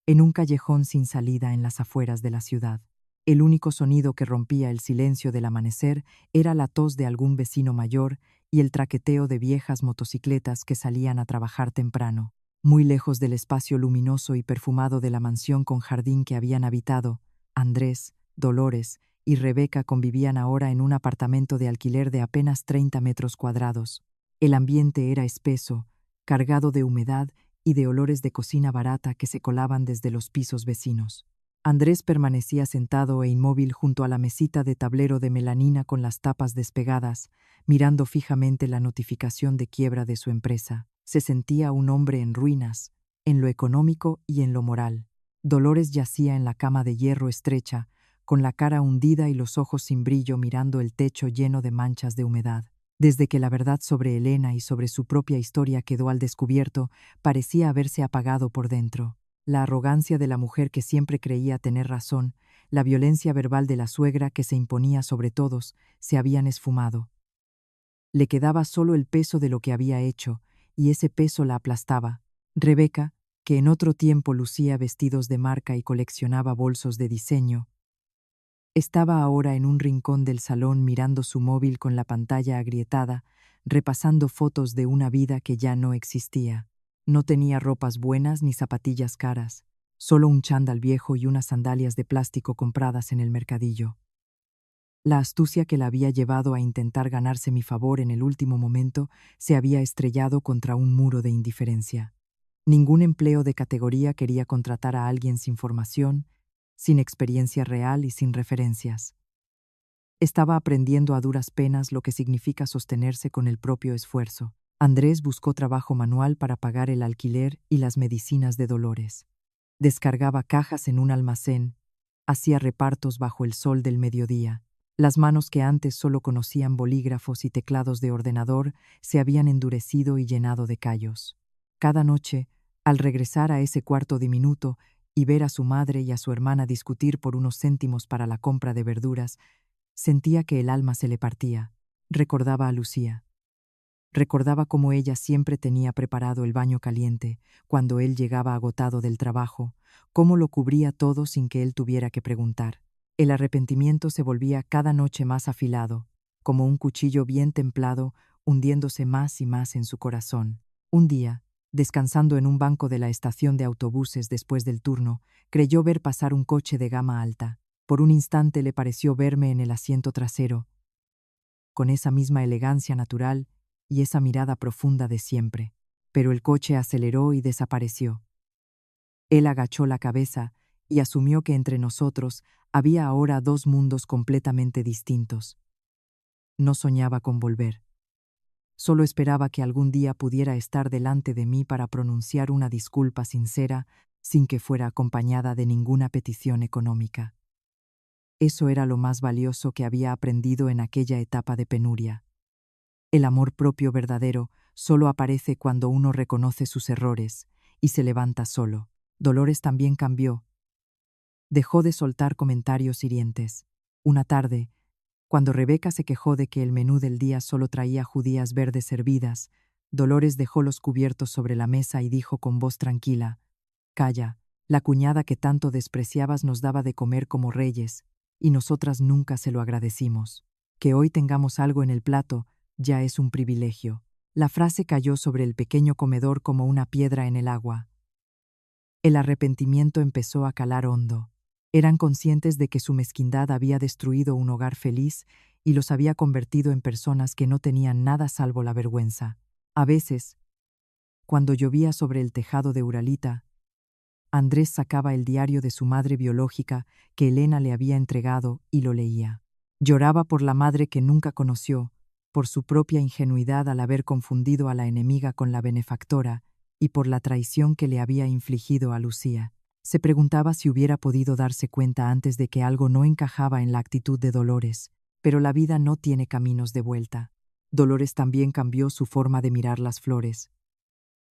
en un callejón sin salida en las afueras de la ciudad. El único sonido que rompía el silencio del amanecer era la tos de algún vecino mayor y el traqueteo de viejas motocicletas que salían a trabajar temprano. Muy lejos del espacio luminoso y perfumado de la mansión con jardín que habían habitado, Andrés, Dolores y Rebeca convivían ahora en un apartamento de alquiler de apenas 30 metros cuadrados. El ambiente era espeso, cargado de humedad y de olores de cocina barata que se colaban desde los pisos vecinos. Andrés permanecía sentado e inmóvil junto a la mesita de tablero de melanina con las tapas despegadas, mirando fijamente la notificación de quiebra de su empresa. Se sentía un hombre en ruinas, en lo económico y en lo moral. Dolores yacía en la cama de hierro estrecha, con la cara hundida y los ojos sin brillo mirando el techo lleno de manchas de humedad. Desde que la verdad sobre Elena y sobre su propia historia quedó al descubierto, parecía haberse apagado por dentro. La arrogancia de la mujer que siempre creía tener razón, la violencia verbal de la suegra que se imponía sobre todos, se habían esfumado. Le quedaba solo el peso de lo que había hecho, y ese peso la aplastaba. Rebeca, que en otro tiempo lucía vestidos de marca y coleccionaba bolsos de diseño, estaba ahora en un rincón del salón mirando su móvil con la pantalla agrietada, repasando fotos de una vida que ya no existía. No tenía ropas buenas ni zapatillas caras, solo un chándal viejo y unas sandalias de plástico compradas en el mercadillo. La astucia que la había llevado a intentar ganarse mi favor en el último momento se había estrellado contra un muro de indiferencia. Ningún empleo de categoría quería contratar a alguien sin formación, sin experiencia real y sin referencias. Estaba aprendiendo a duras penas lo que significa sostenerse con el propio esfuerzo. Andrés buscó trabajo manual para pagar el alquiler y las medicinas de Dolores. Descargaba cajas en un almacén, hacía repartos bajo el sol del mediodía. Las manos que antes solo conocían bolígrafos y teclados de ordenador se habían endurecido y llenado de callos. Cada noche, al regresar a ese cuarto diminuto y ver a su madre y a su hermana discutir por unos céntimos para la compra de verduras, sentía que el alma se le partía. Recordaba a Lucía. Recordaba cómo ella siempre tenía preparado el baño caliente cuando él llegaba agotado del trabajo, cómo lo cubría todo sin que él tuviera que preguntar. El arrepentimiento se volvía cada noche más afilado, como un cuchillo bien templado, hundiéndose más y más en su corazón. Un día, descansando en un banco de la estación de autobuses después del turno, creyó ver pasar un coche de gama alta. Por un instante le pareció verme en el asiento trasero, con esa misma elegancia natural y esa mirada profunda de siempre. Pero el coche aceleró y desapareció. Él agachó la cabeza y asumió que entre nosotros había ahora dos mundos completamente distintos. No soñaba con volver. Solo esperaba que algún día pudiera estar delante de mí para pronunciar una disculpa sincera sin que fuera acompañada de ninguna petición económica. Eso era lo más valioso que había aprendido en aquella etapa de penuria. El amor propio verdadero solo aparece cuando uno reconoce sus errores y se levanta solo. Dolores también cambió. Dejó de soltar comentarios hirientes. Una tarde, cuando Rebeca se quejó de que el menú del día solo traía judías verdes hervidas, Dolores dejó los cubiertos sobre la mesa y dijo con voz tranquila: «Calla, la cuñada que tanto despreciabas nos daba de comer como reyes, y nosotras nunca se lo agradecimos. Que hoy tengamos algo en el plato ya es un privilegio». La frase cayó sobre el pequeño comedor como una piedra en el agua. El arrepentimiento empezó a calar hondo. Eran conscientes de que su mezquindad había destruido un hogar feliz y los había convertido en personas que no tenían nada salvo la vergüenza. A veces, cuando llovía sobre el tejado de Uralita, Andrés sacaba el diario de su madre biológica que Elena le había entregado y lo leía. Lloraba por la madre que nunca conoció, por su propia ingenuidad al haber confundido a la enemiga con la benefactora y por la traición que le había infligido a Lucía. Se preguntaba si hubiera podido darse cuenta antes de que algo no encajaba en la actitud de Dolores, pero la vida no tiene caminos de vuelta. Dolores también cambió su forma de mirar las flores.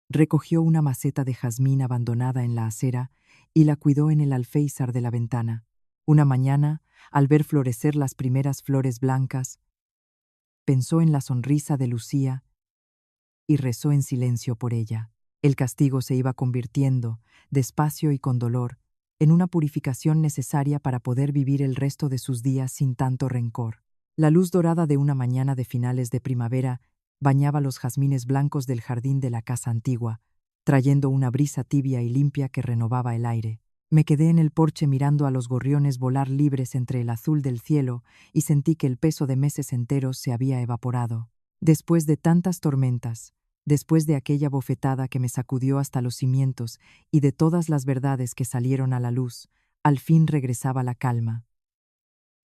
Recogió una maceta de jazmín abandonada en la acera y la cuidó en el alféizar de la ventana. Una mañana, al ver florecer las primeras flores blancas, pensó en la sonrisa de Lucía y rezó en silencio por ella. El castigo se iba convirtiendo, despacio y con dolor, en una purificación necesaria para poder vivir el resto de sus días sin tanto rencor. La luz dorada de una mañana de finales de primavera bañaba los jazmines blancos del jardín de la casa antigua, trayendo una brisa tibia y limpia que renovaba el aire. Me quedé en el porche mirando a los gorriones volar libres entre el azul del cielo y sentí que el peso de meses enteros se había evaporado. Después de tantas tormentas, después de aquella bofetada que me sacudió hasta los cimientos y de todas las verdades que salieron a la luz, al fin regresaba la calma.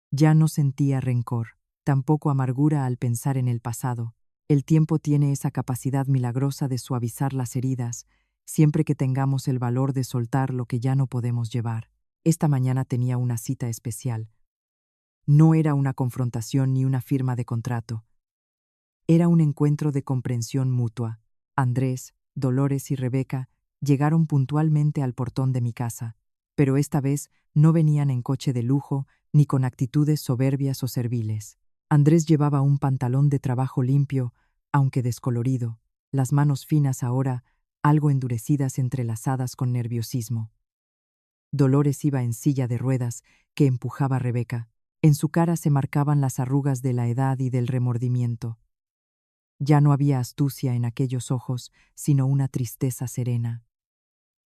Ya no sentía rencor, tampoco amargura al pensar en el pasado. El tiempo tiene esa capacidad milagrosa de suavizar las heridas, siempre que tengamos el valor de soltar lo que ya no podemos llevar. Esta mañana tenía una cita especial. No era una confrontación ni una firma de contrato. Era un encuentro de comprensión mutua. Andrés, Dolores y Rebeca llegaron puntualmente al portón de mi casa, pero esta vez no venían en coche de lujo ni con actitudes soberbias o serviles. Andrés llevaba un pantalón de trabajo limpio, aunque descolorido, las manos finas ahora, algo endurecidas entrelazadas con nerviosismo. Dolores iba en silla de ruedas que empujaba a Rebeca. En su cara se marcaban las arrugas de la edad y del remordimiento. Ya no había astucia en aquellos ojos, sino una tristeza serena.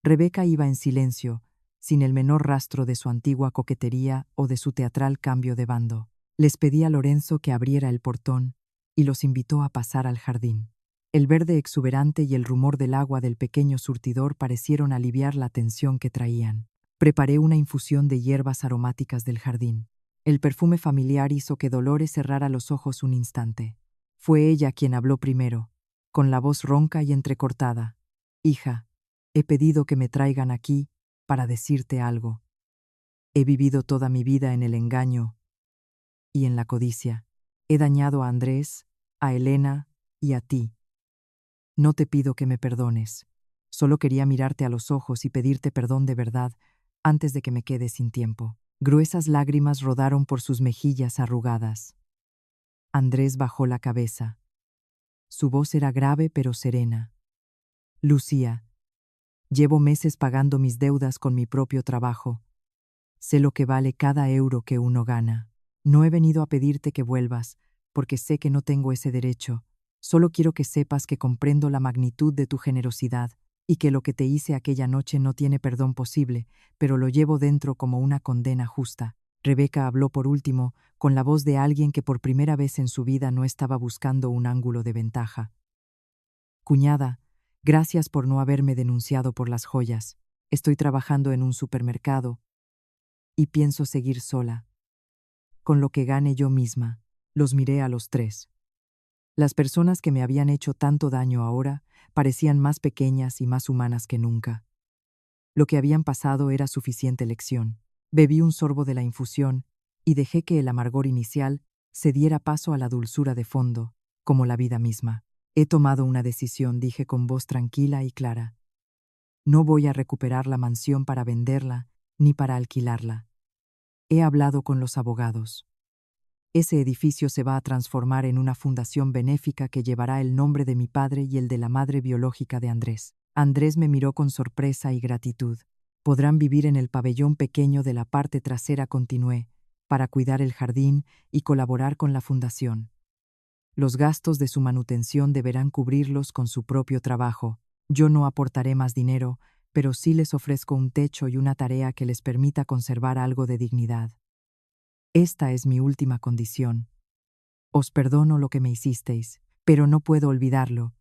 Rebeca iba en silencio, sin el menor rastro de su antigua coquetería o de su teatral cambio de bando. Les pedí a Lorenzo que abriera el portón y los invitó a pasar al jardín. El verde exuberante y el rumor del agua del pequeño surtidor parecieron aliviar la tensión que traían. Preparé una infusión de hierbas aromáticas del jardín. El perfume familiar hizo que Dolores cerrara los ojos un instante. Fue ella quien habló primero, con la voz ronca y entrecortada. «Hija, he pedido que me traigan aquí para decirte algo. He vivido toda mi vida en el engaño y en la codicia. He dañado a Andrés, a Elena y a ti. No te pido que me perdones. Solo quería mirarte a los ojos y pedirte perdón de verdad antes de que me quede sin tiempo». Gruesas lágrimas rodaron por sus mejillas arrugadas. Andrés bajó la cabeza. Su voz era grave pero serena. «Lucía, llevo meses pagando mis deudas con mi propio trabajo. Sé lo que vale cada euro que uno gana. No he venido a pedirte que vuelvas, porque sé que no tengo ese derecho. Solo quiero que sepas que comprendo la magnitud de tu generosidad y que lo que te hice aquella noche no tiene perdón posible, pero lo llevo dentro como una condena justa». Rebeca habló por último, con la voz de alguien que por primera vez en su vida no estaba buscando un ángulo de ventaja. «Cuñada, gracias por no haberme denunciado por las joyas. Estoy trabajando en un supermercado y pienso seguir sola. Con lo que gane yo misma». Los miré a los tres. Las personas que me habían hecho tanto daño ahora parecían más pequeñas y más humanas que nunca. Lo que habían pasado era suficiente lección. Bebí un sorbo de la infusión y dejé que el amargor inicial se diera paso a la dulzura de fondo, como la vida misma. «He tomado una decisión», dije con voz tranquila y clara. «No voy a recuperar la mansión para venderla ni para alquilarla. He hablado con los abogados. Ese edificio se va a transformar en una fundación benéfica que llevará el nombre de mi padre y el de la madre biológica de Andrés». Andrés me miró con sorpresa y gratitud. «Podrán vivir en el pabellón pequeño de la parte trasera», continué, «para cuidar el jardín y colaborar con la fundación. Los gastos de su manutención deberán cubrirlos con su propio trabajo. Yo no aportaré más dinero, pero sí les ofrezco un techo y una tarea que les permita conservar algo de dignidad. Esta es mi última condición. Os perdono lo que me hicisteis, pero no puedo olvidarlo,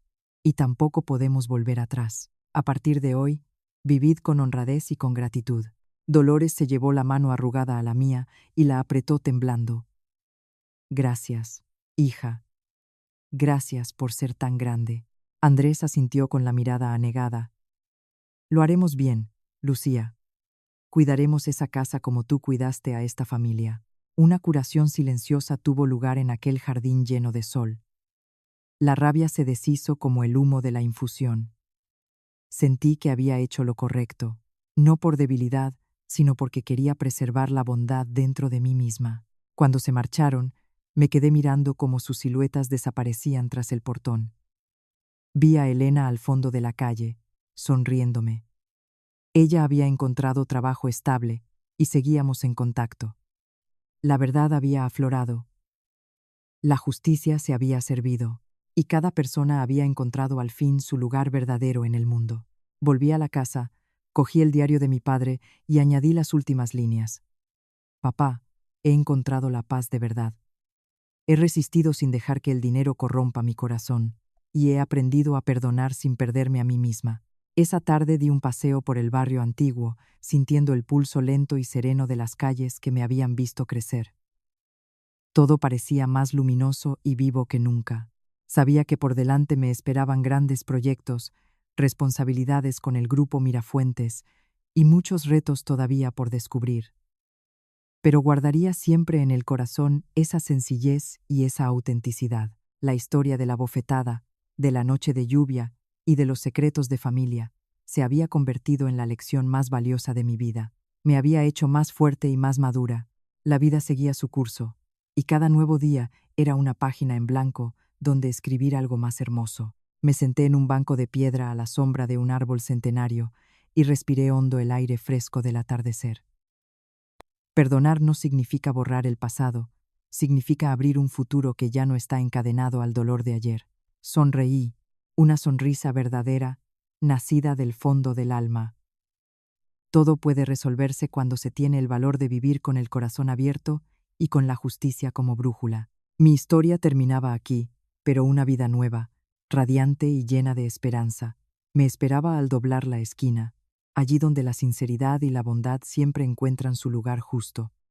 y tampoco podemos volver atrás. A partir de hoy, vivid con honradez y con gratitud». Dolores se llevó la mano arrugada a la mía y la apretó temblando. «Gracias, hija. Gracias por ser tan grande». Andrés asintió con la mirada anegada. «Lo haremos bien, Lucía. Cuidaremos esa casa como tú cuidaste a esta familia». Una curación silenciosa tuvo lugar en aquel jardín lleno de sol. La rabia se deshizo como el humo de la infusión. Sentí que había hecho lo correcto, no por debilidad, sino porque quería preservar la bondad dentro de mí misma. Cuando se marcharon, me quedé mirando cómo sus siluetas desaparecían tras el portón. Vi a Elena al fondo de la calle, sonriéndome. Ella había encontrado trabajo estable y seguíamos en contacto. La verdad había aflorado. La justicia se había servido, y cada persona había encontrado al fin su lugar verdadero en el mundo. Volví a la casa, cogí el diario de mi padre y añadí las últimas líneas. «Papá, he encontrado la paz de verdad. He resistido sin dejar que el dinero corrompa mi corazón, y he aprendido a perdonar sin perderme a mí misma». Esa tarde di un paseo por el barrio antiguo, sintiendo el pulso lento y sereno de las calles que me habían visto crecer. Todo parecía más luminoso y vivo que nunca. Sabía que por delante me esperaban grandes proyectos, responsabilidades con el grupo Mirafuentes y muchos retos todavía por descubrir. Pero guardaría siempre en el corazón esa sencillez y esa autenticidad. La historia de la bofetada, de la noche de lluvia y de los secretos de familia se había convertido en la lección más valiosa de mi vida. Me había hecho más fuerte y más madura. La vida seguía su curso, y cada nuevo día era una página en blanco donde escribir algo más hermoso. Me senté en un banco de piedra a la sombra de un árbol centenario y respiré hondo el aire fresco del atardecer. Perdonar no significa borrar el pasado, significa abrir un futuro que ya no está encadenado al dolor de ayer. Sonreí, una sonrisa verdadera, nacida del fondo del alma. Todo puede resolverse cuando se tiene el valor de vivir con el corazón abierto y con la justicia como brújula. Mi historia terminaba aquí, pero una vida nueva, radiante y llena de esperanza, me esperaba al doblar la esquina, allí donde la sinceridad y la bondad siempre encuentran su lugar justo.